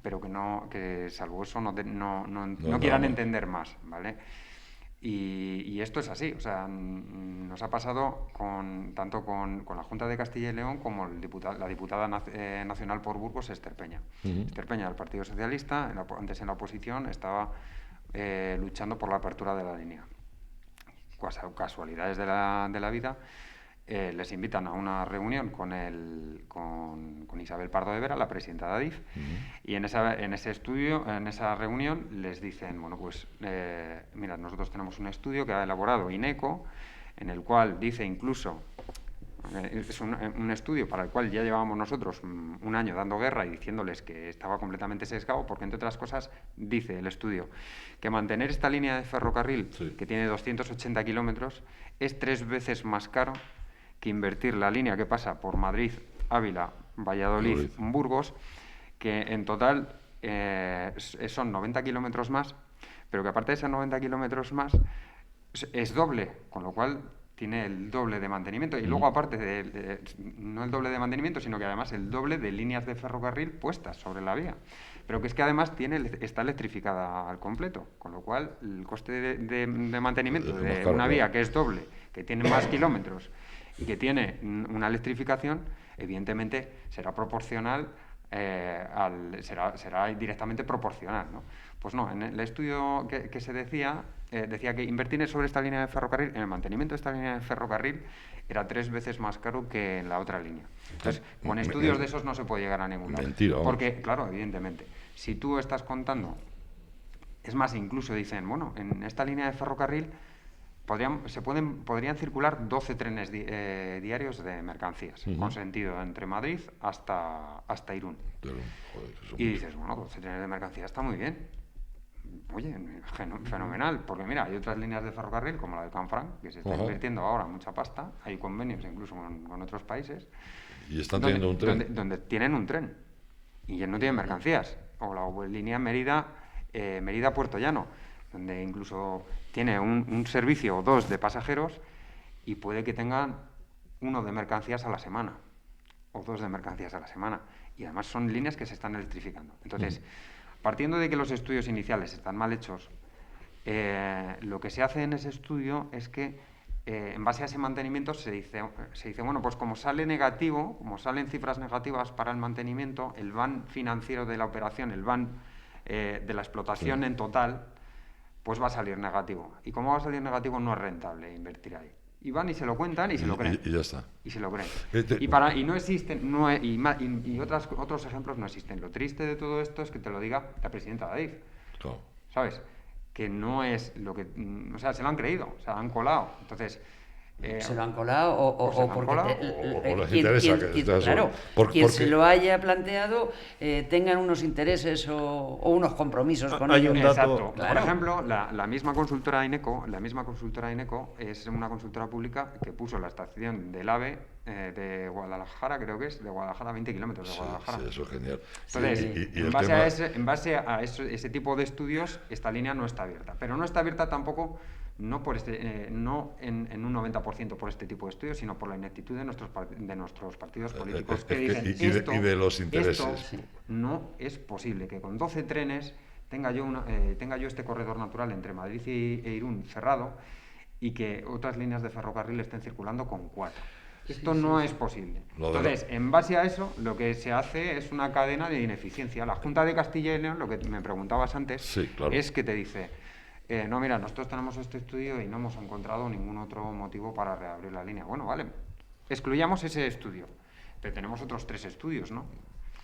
pero que salvo eso no quieran entender más, ¿vale? Y esto es así, o sea, nos ha pasado tanto con la Junta de Castilla y León como la diputada nacional por Burgos, Ester Peña. Ester Peña, del Partido Socialista, antes en la oposición, estaba luchando por la apertura de la línea. Casualidades de la vida, les invitan a una reunión con Isabel Pardo de Vera, la presidenta de Adif, y en esa reunión les dicen, bueno, pues mira, nosotros tenemos un estudio que ha elaborado INECO, en el cual dice incluso, es un estudio para el cual ya llevábamos nosotros un año dando guerra y diciéndoles que estaba completamente sesgado, porque entre otras cosas dice el estudio que mantener esta línea de ferrocarril, que tiene 280 kilómetros, es 3 veces más caro que invertir la línea que pasa por Madrid, Ávila, Valladolid, Burgos, que en total son 90 kilómetros más, pero que aparte de esos 90 kilómetros más es doble, con lo cual tiene el doble de mantenimiento. Y luego, aparte no el doble de mantenimiento, sino que además el doble de líneas de ferrocarril puestas sobre la vía. Pero que es que además está electrificada al completo, con lo cual el coste de mantenimiento de una vía que es doble, que tiene más kilómetros y que tiene una electrificación, evidentemente será proporcional, será directamente proporcional, ¿no? Pues no, en el estudio que se decía que invertir sobre esta línea de ferrocarril, en el mantenimiento de esta línea de ferrocarril, era 3 veces más caro que en la otra línea. Entonces, con estudios de esos no se puede llegar a ningún lado. Mentira, porque, claro, evidentemente, si tú estás contando, es más, incluso dicen, bueno, en esta línea de ferrocarril podrían circular 12 trenes diarios de mercancías, con sentido entre Madrid hasta Irún. Y dices, bueno, 12 trenes de mercancías está muy bien. Oye, fenomenal, porque mira, hay otras líneas de ferrocarril, como la de Canfranc, que se está invirtiendo ahora mucha pasta, hay convenios incluso con otros países. Y están teniendo un tren. Donde tienen un tren, y no tienen mercancías. O la línea Mérida-Puerto Llano, donde incluso tiene un servicio o 2 de pasajeros y puede que tengan 1 de mercancías a la semana o 2 de mercancías a la semana, y además son líneas que se están electrificando. Entonces, partiendo de que los estudios iniciales están mal hechos, lo que se hace en ese estudio es que en base a ese mantenimiento se dice, bueno, pues como sale negativo, como salen cifras negativas para el mantenimiento, el van financiero de la operación, el van de la explotación en total, pues va a salir negativo. Y como va a salir negativo, no es rentable invertir ahí. Y van y se lo cuentan y se lo creen. Y ya está. Y se lo creen. Y no existen, y otros ejemplos no existen. Lo triste de todo esto es que te lo diga la presidenta de Adif. Claro. ¿Sabes? Que no es lo que... O sea, se lo han creído, se lo han colado. Entonces... se lo han colado o porque les interesa claro, quien se lo haya planteado tengan unos intereses o unos compromisos con ellos. Exacto. Claro. Por ejemplo, la misma consultora INECO es una consultora pública que puso la estación del AVE de Guadalajara, creo que es, de Guadalajara, 20 kilómetros de Guadalajara. Sí, eso es genial. Entonces, en base a ese tipo de estudios, esta línea no está abierta. Pero no está abierta tampoco, no en un 90% por este tipo de estudios, sino por la ineptitud de nuestros partidos políticos que dicen y de los intereses. Esto no es posible que con 12 trenes tenga yo este corredor natural entre Madrid e Irún cerrado y que otras líneas de ferrocarril estén circulando con 4. Esto no es posible. Entonces, en base a eso, lo que se hace es una cadena de ineficiencia. La Junta de Castilla y León, lo que me preguntabas antes, es que te dice, no, mira, nosotros tenemos este estudio y no hemos encontrado ningún otro motivo para reabrir la línea. Bueno, vale, excluyamos ese estudio, pero tenemos otros 3 estudios, ¿no?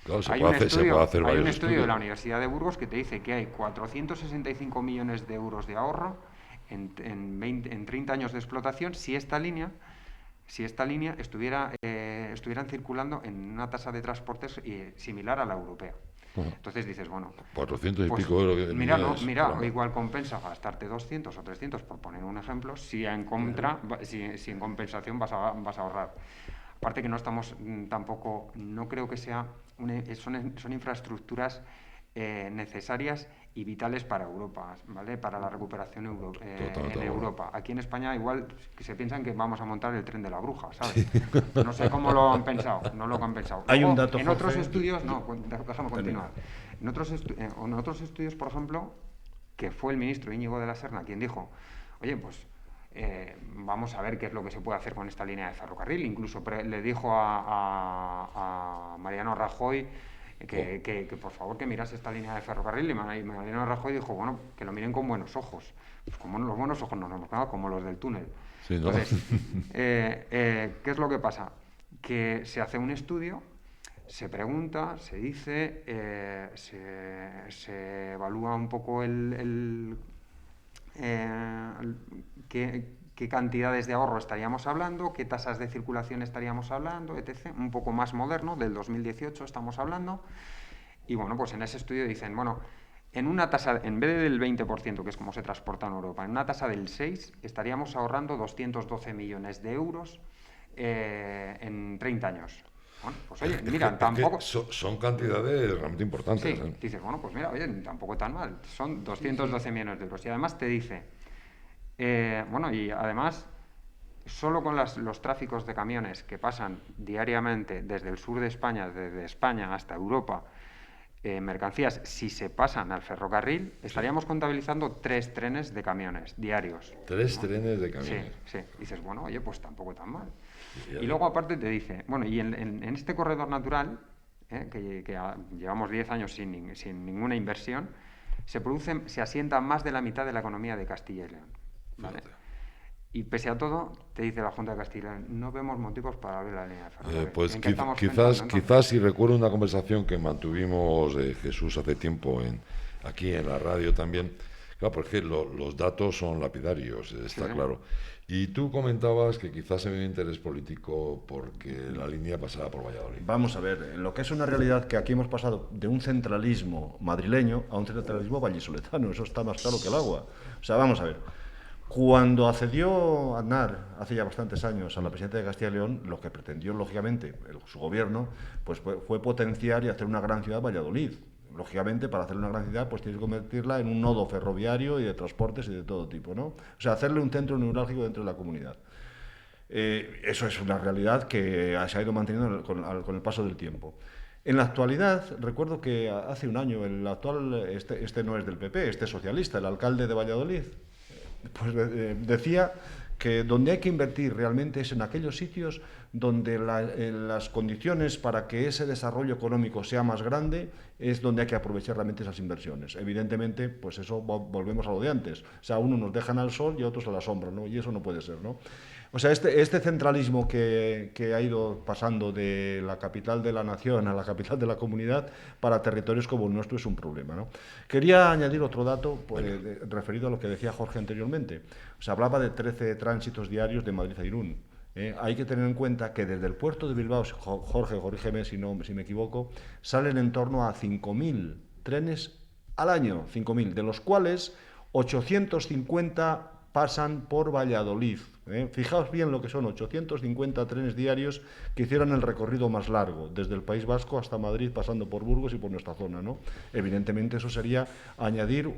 Claro, se puede hacer hay un estudio de la Universidad de Burgos que te dice que hay 465 millones de euros de ahorro en 30 años de explotación si esta línea estuvieran circulando en una tasa de transportes similar a la europea. Entonces dices, bueno, 400 y pico euros. Mira, igual compensa gastarte 200 o 300, por poner un ejemplo, si en compensación vas a ahorrar. Aparte que no estamos tampoco, no creo que sea, son infraestructuras necesarias y vitales para Europa, ¿vale? Para la recuperación en Europa. Aquí en España igual se piensan que vamos a montar el tren de la bruja, ¿sabes? Sí. No sé cómo lo han pensado, no lo han pensado. Hay un dato, en otros estudios, no, déjame continuar. En otros estudios, por ejemplo, que fue el ministro Íñigo de la Serna quien dijo, oye, pues vamos a ver qué es lo que se puede hacer con esta línea de ferrocarril. Incluso le dijo a Mariano Rajoy que por favor que mirase esta línea de ferrocarril, y Mariano Rajoy dijo, bueno, que lo miren con buenos ojos. Pues como los buenos ojos no nos hemos quedado, como los del túnel. Sí, ¿no? Entonces, ¿qué es lo que pasa? Que se hace un estudio, se pregunta, se dice, se evalúa un poco qué cantidades de ahorro estaríamos hablando, qué tasas de circulación estaríamos hablando, etc. Un poco más moderno, del 2018 estamos hablando. Y bueno, pues en ese estudio dicen, bueno, en una tasa, en vez del 20%, que es como se transporta en Europa, en una tasa del 6, estaríamos ahorrando 212 millones de euros en 30 años. Bueno, pues oye, mira, tampoco... Son cantidades realmente importantes. Sí, dices, bueno, pues mira, oye, tampoco tan mal. Son 212 millones de euros. Y además te dice, bueno, y además, solo con los tráficos de camiones que pasan diariamente desde el sur de España, desde España hasta Europa, mercancías, si se pasan al ferrocarril, estaríamos contabilizando 3 trenes de camiones diarios. 3 trenes de camiones. Sí, sí. Dices, bueno, oye, pues tampoco tan mal. Y luego aparte te dice, bueno, y en este corredor natural, que llevamos 10 años sin ninguna inversión, se asienta más de la mitad de la economía de Castilla y León, ¿vale? Y pese a todo, te dice la Junta de Castilla y León, no vemos motivos para abrir la línea de ferrocarril. Pues quizás si recuerdo una conversación que mantuvimos Jesús hace tiempo aquí en la radio también, claro, porque los datos son lapidarios, está claro. Y tú comentabas que quizás había interés político porque la línea pasaba por Valladolid. Vamos a ver, en lo que es una realidad que aquí hemos pasado de un centralismo madrileño a un centralismo vallisoletano, eso está más claro que el agua. O sea, vamos a ver, cuando accedió Aznar, hace ya bastantes años, a la presidencia de Castilla y León, lo que pretendió, lógicamente, su gobierno, pues fue potenciar y hacer una gran ciudad Valladolid. Lógicamente, para hacer una gran ciudad, pues tienes que convertirla en un nodo ferroviario y de transportes y de todo tipo, ¿no? O sea, hacerle un centro neurálgico dentro de la comunidad. Eso es una realidad que se ha ido manteniendo con el paso del tiempo. En la actualidad, recuerdo que hace un año, el actual, este no es del PP, este es socialista, el alcalde de Valladolid, pues decía que donde hay que invertir realmente es en aquellos sitios donde las condiciones para que ese desarrollo económico sea más grande es donde hay que aprovechar realmente esas inversiones. Evidentemente, pues eso volvemos a lo de antes. O sea, unos nos dejan al sol y otros a la sombra, ¿no? Y eso no puede ser, ¿no? O sea, este centralismo que ha ido pasando de la capital de la nación a la capital de la comunidad para territorios como el nuestro es un problema, ¿no? Quería añadir otro dato referido a lo que decía Jorge anteriormente. O sea, hablaba de 13 tránsitos diarios de Madrid a Irún. Hay que tener en cuenta que desde el puerto de Bilbao, Jorge, corrígeme si me equivoco, salen en torno a 5.000 trenes al año, 5.000, de los cuales 850 pasan por Valladolid. Fijaos bien lo que son 850 trenes diarios que hicieron el recorrido más largo, desde el País Vasco hasta Madrid, pasando por Burgos y por nuestra zona, ¿no? Evidentemente eso sería añadir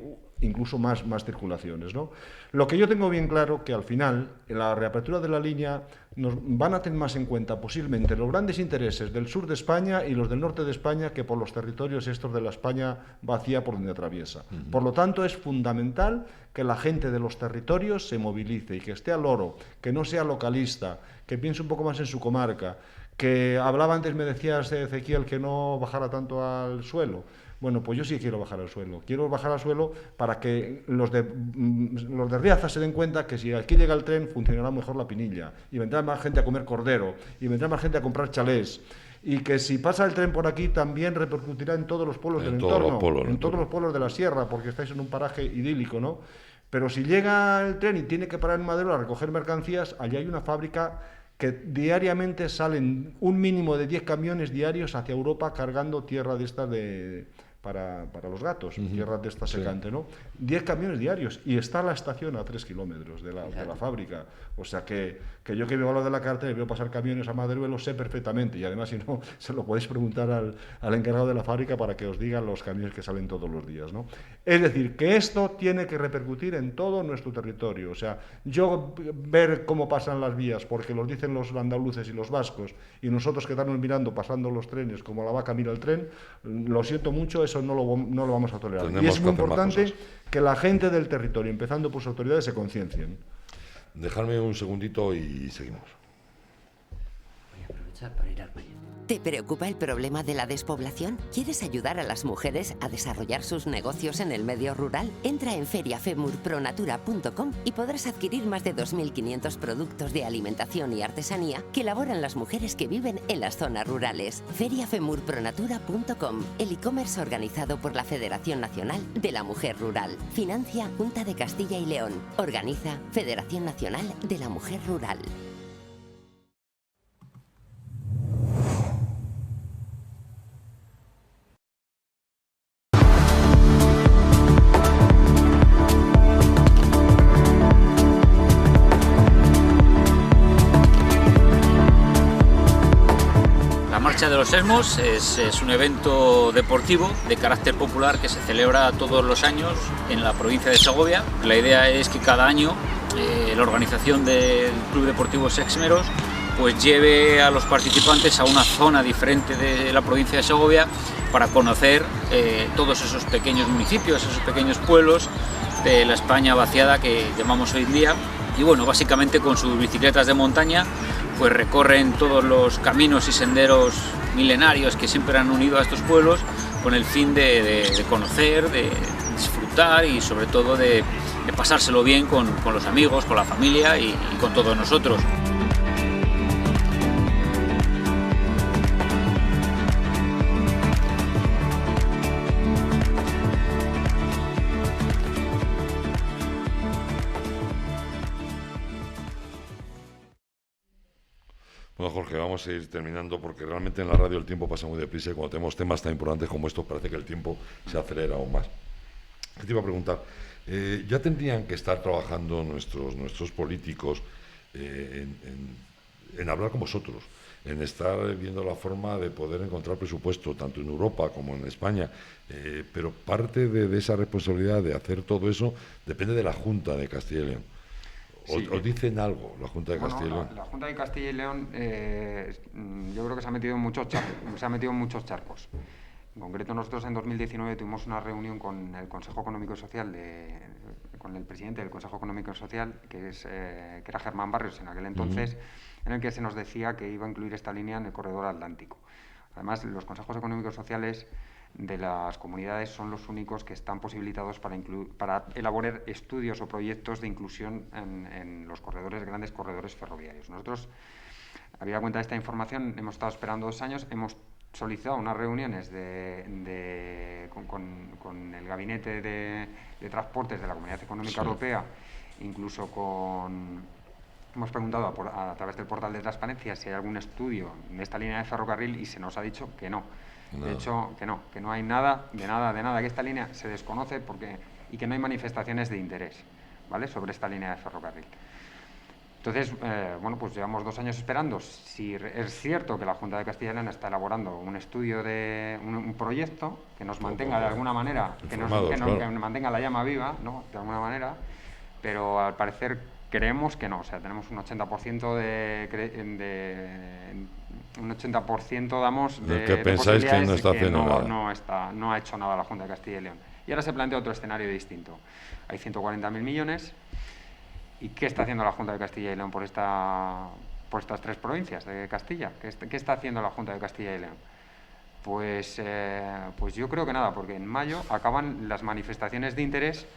incluso más circulaciones, ¿no? Lo que yo tengo bien claro que al final, en la reapertura de la línea, nos van a tener más en cuenta posiblemente los grandes intereses del sur de España y los del norte de España que por los territorios estos de la España vacía por donde atraviesa. Por lo tanto, es fundamental que la gente de los territorios se movilice y que esté al loro, que no sea localista, que piense un poco más en su comarca, que hablaba antes, me decías, Ezequiel, que no bajara tanto al suelo. Bueno, pues yo sí quiero bajar al suelo. Quiero bajar al suelo para que los de Riaza se den cuenta que si aquí llega el tren funcionará mejor la Pinilla y vendrá más gente a comer cordero y vendrá más gente a comprar chalés. Y que si pasa el tren por aquí también repercutirá en todos los pueblos del entorno, en todos los pueblos de la sierra, porque estáis en un paraje idílico, ¿no? Pero si llega el tren y tiene que parar en Madero a recoger mercancías, allí hay una fábrica que diariamente salen un mínimo de 10 camiones diarios hacia Europa cargando tierra de estas para los gatos, tierra de esta secante, ¿no? 10 camiones diarios, y está la estación a 3 kilómetros de la fábrica. O sea que yo que veo a lo de la carta y veo pasar camiones a Maderuelo, lo sé perfectamente, y además, si no, se lo podéis preguntar al encargado de la fábrica para que os diga los camiones que salen todos los días, ¿no? Es decir, que esto tiene que repercutir en todo nuestro territorio. O sea, yo ver cómo pasan las vías, porque los dicen los andaluces y los vascos, y nosotros quedarnos mirando pasando los trenes como la vaca mira el tren, lo siento mucho, eso no lo vamos a tolerar. Y es muy importante que la gente del territorio, empezando por sus autoridades, se conciencien. Dejadme un segundito y seguimos. Voy a aprovechar para ir al baño. ¿Te preocupa el problema de la despoblación? ¿Quieres ayudar a las mujeres a desarrollar sus negocios en el medio rural? Entra en feriafemurpronatura.com y podrás adquirir más de 2.500 productos de alimentación y artesanía que elaboran las mujeres que viven en las zonas rurales. feriafemurpronatura.com, el e-commerce organizado por la Federación Nacional de la Mujer Rural. Financia Junta de Castilla y León. Organiza Federación Nacional de la Mujer Rural. La Marcha de los Esmos es un evento deportivo de carácter popular que se celebra todos los años en la provincia de Segovia. La idea es que cada año la organización del Club Deportivo Sexmeros pues lleve a los participantes a una zona diferente de la provincia de Segovia para conocer todos esos pequeños municipios, esos pequeños pueblos de la España vaciada que llamamos hoy en día. Y bueno, básicamente con sus bicicletas de montaña pues recorren todos los caminos y senderos milenarios que siempre han unido a estos pueblos con el fin de conocer, de disfrutar y sobre todo de pasárselo bien con los amigos, con la familia y con todos nosotros. Bueno, Jorge, vamos a ir terminando porque realmente en la radio el tiempo pasa muy deprisa y cuando tenemos temas tan importantes como estos parece que el tiempo se acelera aún más. ¿Qué te iba a preguntar? Ya tendrían que estar trabajando nuestros políticos en hablar con vosotros, en estar viendo la forma de poder encontrar presupuesto, tanto en Europa como en España, pero parte de esa responsabilidad de hacer todo eso depende de la Junta de Castilla y León. Sí. ¿Os dicen algo la Junta de Castilla y León? La Junta de Castilla y León yo creo que se ha metido en muchos charcos. En concreto, nosotros en 2019 tuvimos una reunión con el Consejo Económico y Social, con el presidente del Consejo Económico y Social, que era Germán Barrios en aquel entonces, en el que se nos decía que iba a incluir esta línea en el corredor atlántico. Además, los consejos económicos y sociales de las comunidades son los únicos que están posibilitados para elaborar estudios o proyectos de inclusión en los grandes corredores ferroviarios. Nosotros, habida cuenta de esta información, hemos estado esperando 2 años, hemos solicitado unas reuniones con el Gabinete de Transportes de la Comunidad Económica Europea, incluso hemos preguntado a través del portal de transparencia si hay algún estudio de esta línea de ferrocarril y se nos ha dicho que no. De hecho, que no hay nada, que esta línea se desconoce y que no hay manifestaciones de interés, ¿vale?, sobre esta línea de ferrocarril. Entonces, bueno, pues llevamos 2 años esperando. Si es cierto que la Junta de Castilla y León está elaborando un estudio un proyecto que nos mantenga de alguna manera, que mantenga la llama viva, ¿no?, de alguna manera, pero al parecer creemos que no. O sea, tenemos un 80% un 80% damos de que pensáis que no está haciendo nada. No ha hecho nada la Junta de Castilla y León. Y ahora se plantea otro escenario distinto. Hay 140.000 millones. ¿Y qué está haciendo la Junta de Castilla y León por estas 3 provincias de Castilla? ¿Qué está haciendo la Junta de Castilla y León? Pues yo creo que nada, porque en mayo acaban las manifestaciones de interés,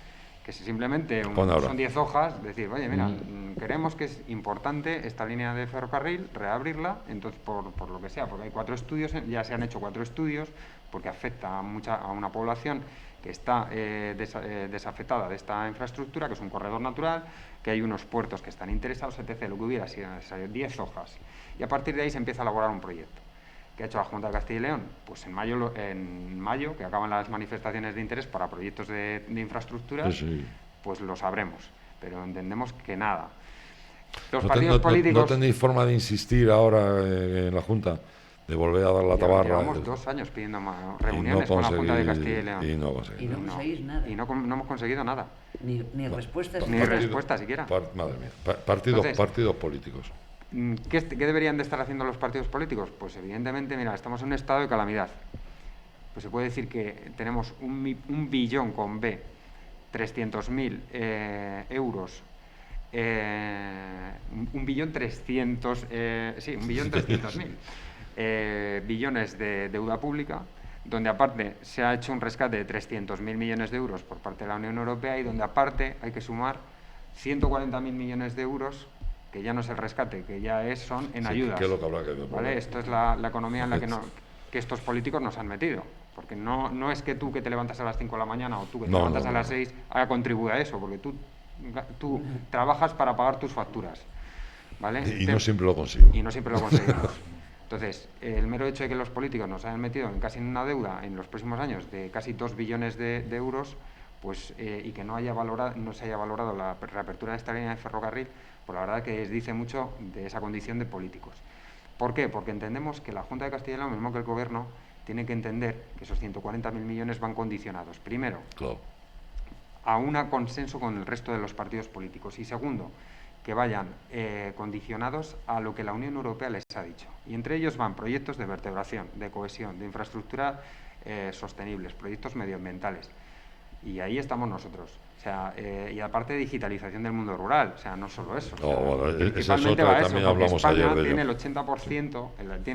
que simplemente son 10 hojas, decir, oye, mira, creemos que es importante esta línea de ferrocarril, reabrirla, entonces por lo que sea, porque hay 4 estudios, ya se han hecho 4 estudios, porque afecta a una población que está desafectada de esta infraestructura, que es un corredor natural, que hay unos puertos que están interesados, etc. Lo que hubiera sido 10 hojas. Y a partir de ahí se empieza a elaborar un proyecto. ¿Qué ha hecho la Junta de Castilla y León? Pues en mayo, que acaban las manifestaciones de interés para proyectos de infraestructuras, pues lo sabremos. Pero entendemos que nada. Los partidos políticos... ¿No tenéis forma de insistir ahora en la Junta? De volver a dar la tabarra. Llevamos 2 años pidiendo reuniones con la Junta de Castilla y León. Y no conseguís nada. Y no hemos conseguido nada. Ni respuestas. Ni respuesta siquiera. Madre mía. Partidos políticos. ¿Qué deberían de estar haciendo los partidos políticos? Pues evidentemente, mira, estamos en un estado de calamidad. Pues se puede decir que tenemos 1 billón con B, 300.000 euros. 1.300.000 billones de deuda pública, donde aparte se ha hecho un rescate de 300.000 millones de euros por parte de la Unión Europea y donde aparte hay que sumar 140.000 millones de euros, que ya no es el rescate, que ya son en ayudas. Que es lo que habrá que ver, ¿vale? Esto es la economía en la que estos políticos nos han metido. Porque no es que tú que te levantas a las 5 de la mañana o tú que te levantas a las 6 haya contribuido a eso, porque tú trabajas para pagar tus facturas. ¿Vale? Y no siempre lo consigo. Y no siempre lo conseguimos. Entonces, el mero hecho de que los políticos nos hayan metido casi en una deuda en los próximos años de casi 2 billones de euros, pues, y que no se haya valorado la reapertura de esta línea de ferrocarril, pues la verdad que dice mucho de esa condición de políticos. ¿Por qué? Porque entendemos que la Junta de Castilla y León, mismo que el Gobierno, tiene que entender que esos 140.000 millones van condicionados, primero, a un consenso con el resto de los partidos políticos, y segundo, que vayan condicionados a lo que la Unión Europea les ha dicho. Y entre ellos van proyectos de vertebración, de cohesión, de infraestructura sostenibles, proyectos medioambientales. Y ahí estamos nosotros. O sea, y aparte de digitalización del mundo rural, o sea, no solo eso. Esa es otra, también hablamos ayer de ello. Tiene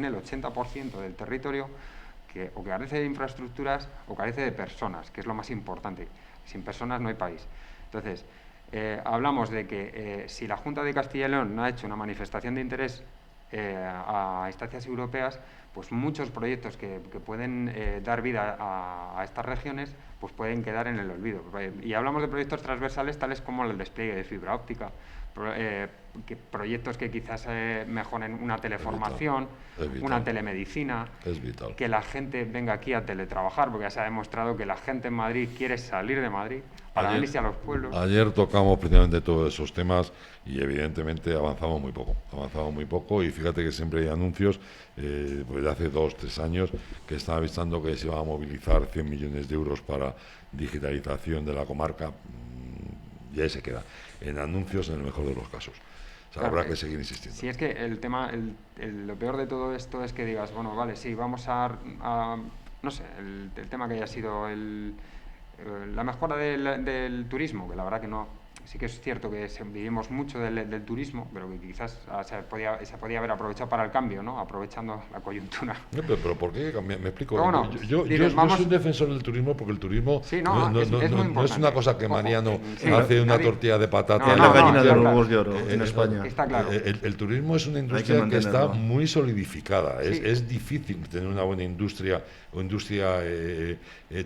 el 80% del territorio que o carece de infraestructuras o carece de personas, que es lo más importante. Sin personas no hay país. Entonces, hablamos de que si la Junta de Castilla y León no ha hecho una manifestación de interés a instancias europeas, pues muchos proyectos que pueden dar vida a estas regiones pues pueden quedar en el olvido. Y hablamos de proyectos transversales tales como el despliegue de fibra óptica, proyectos que quizás mejoren una teleformación, una telemedicina, que la gente venga aquí a teletrabajar, porque ya se ha demostrado que la gente en Madrid quiere salir de Madrid para venirse a los pueblos. Ayer tocamos precisamente todos esos temas y evidentemente avanzamos muy poco y fíjate que siempre hay anuncios, pues hace 2 o 3 años que estaba avisando que se iba a movilizar 100 millones de euros para digitalización de la comarca, y ahí se queda, en anuncios en el mejor de los casos. O sea, habrá que seguir insistiendo. Sí, es que el tema, lo peor de todo esto es que digas, bueno, vale, sí, vamos no sé, el tema que haya sido la mejora del turismo, que la verdad que no. Sí que es cierto que vivimos mucho del turismo, pero que quizás se podía haber aprovechado para el cambio, ¿no? Aprovechando la coyuntura. Pero ¿por qué? Me explico. Bueno, yo soy un defensor del turismo porque el turismo no es una cosa que Mariano hace una tortilla de patata. Es la gallina de los huevos de oro en España. Está claro. El turismo es una industria que está muy solidificada. Es difícil tener una buena industria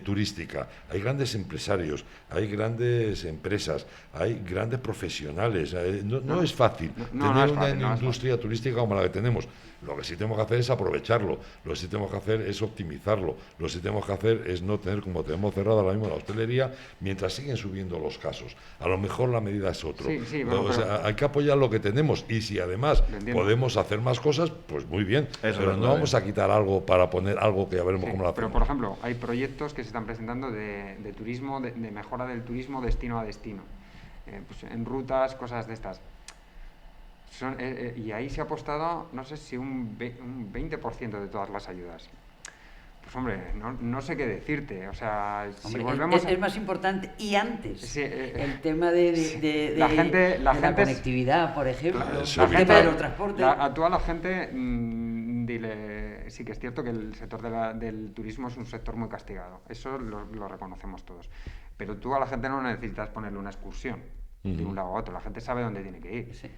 turística. Hay grandes empresarios, hay grandes empresas, hay grandes profesionales. No es fácil tener una industria turística como la que tenemos. Lo que sí tenemos que hacer es aprovecharlo, lo que sí tenemos que hacer es optimizarlo, lo que sí tenemos que hacer es no tener, como tenemos cerrada ahora mismo la hostelería, mientras siguen subiendo los casos. A lo mejor la medida es otro. Hay que apoyar lo que tenemos y si además podemos hacer más cosas, pues muy bien. Pero no vamos a quitar algo para poner algo que ya veremos cómo lo hacemos. Pero, por ejemplo, hay proyectos que se están presentando de turismo, de mejora del turismo destino a destino. Pues en rutas, cosas de estas. Y ahí se ha apostado, no sé si un 20% de todas las ayudas. Pues hombre, no sé qué decirte. O sea, hombre, si volvemos es más importante. Y antes, sí, el tema de la conectividad, por ejemplo, el tema de los transportes. A toda la gente, dile, sí que es cierto que el sector del turismo es un sector muy castigado. Eso lo reconocemos todos. Pero tú a la gente no necesitas ponerle una excursión de un lado a otro. La gente sabe dónde tiene que ir. Sí.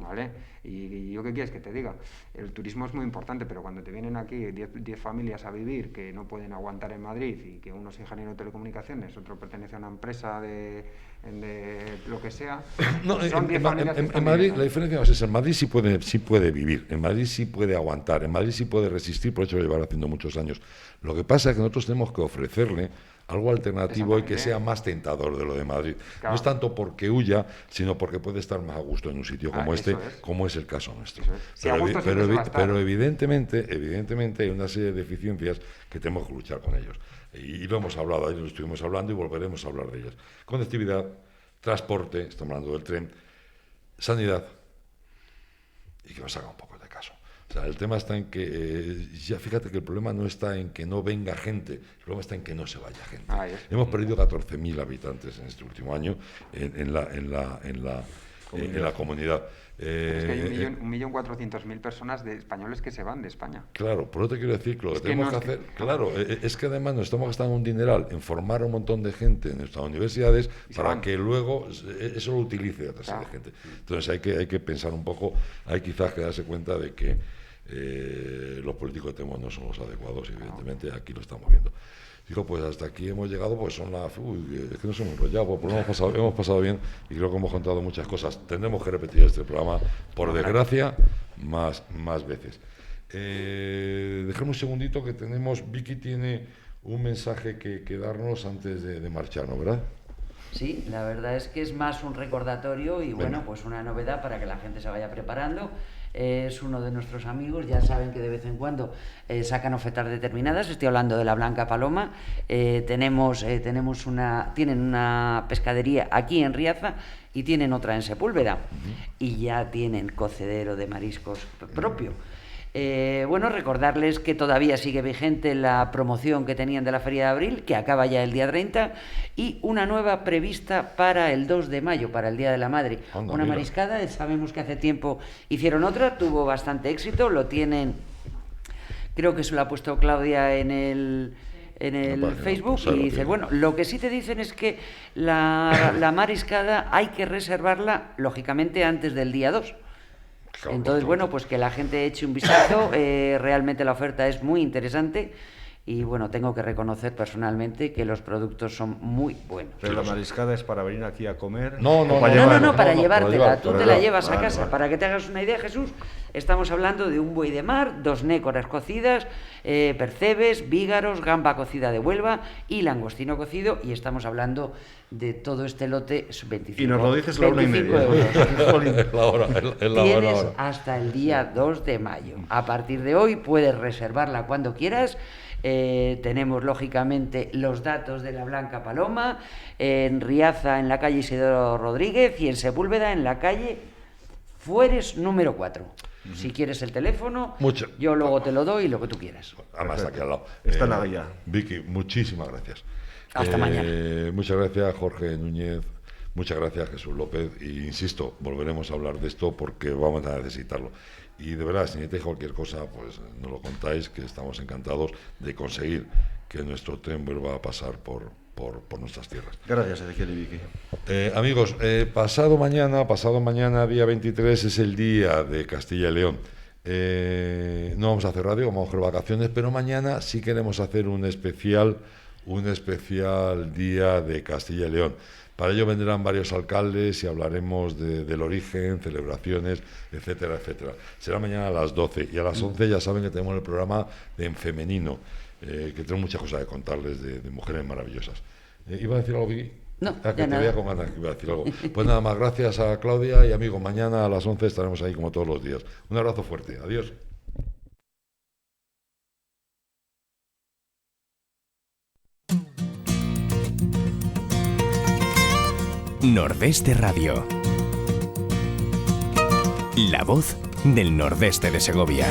¿vale? Y yo qué quieres que te diga, el turismo es muy importante, pero cuando te vienen aquí 10 familias a vivir que no pueden aguantar en Madrid y que uno es ingeniero de telecomunicaciones, otro pertenece a una empresa de lo que sea, no, son 10 familias en Madrid la diferencia es esa. En Madrid sí puede vivir, en Madrid sí puede aguantar, en Madrid sí puede resistir, por eso lo llevan haciendo muchos años. Lo que pasa es que nosotros tenemos que ofrecerle algo alternativo y que sea más tentador de lo de Madrid. Claro. No es tanto porque huya, sino porque puede estar más a gusto en un sitio como este, como es el caso nuestro. Pero evidentemente hay una serie de deficiencias que tenemos que luchar con ellos. Y lo hemos hablado, ayer lo estuvimos hablando y volveremos a hablar de ellas. Conectividad, transporte, estamos hablando del tren, sanidad, y que nos haga un poco de caso. O sea, el tema está en que, ya fíjate que el problema no está en que no venga gente, el problema está en que no se vaya gente. Hemos perdido 14.000 habitantes en este último año en la comunidad. Es que hay 1.400.000 personas de españoles que se van de España. Claro, por eso te quiero decir que lo que tenemos que hacer, claro, es que además nos estamos gastando un dineral en formar a un montón de gente en nuestras universidades para que luego eso lo utilice otra serie de gente. Entonces hay que pensar un poco, hay quizás que darse cuenta de que los políticos que tenemos no son los adecuados, y evidentemente aquí lo estamos viendo. Digo, pues hasta aquí hemos llegado, pues son las... es que nos hemos enrollado, pues hemos pasado bien y creo que hemos contado muchas cosas. Tendremos que repetir este programa, por desgracia, más veces. Dejemos un segundito que tenemos... Vicky tiene un mensaje que darnos antes de marcharnos, ¿verdad? Sí, la verdad es que es más un recordatorio y bueno, pues una novedad para que la gente se vaya preparando. Es uno de nuestros amigos, ya saben que de vez en cuando sacan ofertas determinadas. Estoy hablando de la Blanca Paloma. Tienen una pescadería aquí en Riaza y tienen otra en Sepúlveda, y ya tienen cocedero de mariscos propio. Bueno, recordarles que todavía sigue vigente la promoción que tenían de la Feria de Abril, que acaba ya el día 30, y una nueva prevista para el 2 de mayo, para el Día de la Madre. Una mariscada, sabemos que hace tiempo hicieron otra, tuvo bastante éxito, lo tienen, creo que se lo ha puesto Claudia en el Facebook, y dice, bueno, lo que sí te dicen es que la mariscada hay que reservarla, lógicamente, antes del día 2. Entonces, bueno, pues que la gente eche un vistazo, realmente la oferta es muy interesante y, bueno, tengo que reconocer personalmente que los productos son muy buenos. ¿Pero la mariscada es para venir aquí a comer? No, para llevártela, tú te la llevas a casa. Para que te hagas una idea, Jesús, estamos hablando de un buey de mar, 2 nécoras cocidas, percebes, vígaros, gamba cocida de Huelva y langostino cocido, y estamos hablando de todo este lote 25 euros. Y nos lo dices a la 1:30. Tienes hasta el día 2 de mayo. A partir de hoy puedes reservarla cuando quieras. Tenemos lógicamente los datos de la Blanca Paloma en Riaza, en la calle Isidoro Rodríguez, y en Sepúlveda, en la calle Fueres número 4. Si quieres el teléfono, yo luego te lo doy, lo que tú quieras. Además, aquí al lado. Está en la guía. Vicky, muchísimas gracias. Hasta mañana. Muchas gracias, Jorge Núñez. Muchas gracias, Jesús López. Y insisto, volveremos a hablar de esto porque vamos a necesitarlo. Y de verdad, si necesitáis cualquier cosa, pues nos lo contáis, que estamos encantados de conseguir que nuestro tren vuelva a pasar por nuestras tierras. Gracias, Ezequiel y Vicky. Amigos, pasado mañana, día 23, es el día de Castilla y León. No vamos a hacer radio, vamos a coger vacaciones, pero mañana sí queremos hacer un especial día de Castilla y León. Para ello vendrán varios alcaldes y hablaremos del origen, celebraciones, etcétera, etcétera. Será mañana a las 12 y a las 11 ya saben que tenemos el programa En Femenino, que tengo muchas cosas que contarles de mujeres maravillosas. ¿Iba a decir algo, Vicky? No, que te veía con ganas que iba a decir algo. Pues nada más, gracias a Claudia y amigos, mañana a las 11 estaremos ahí como todos los días. Un abrazo fuerte, adiós. Nordeste Radio. La voz del Nordeste de Segovia.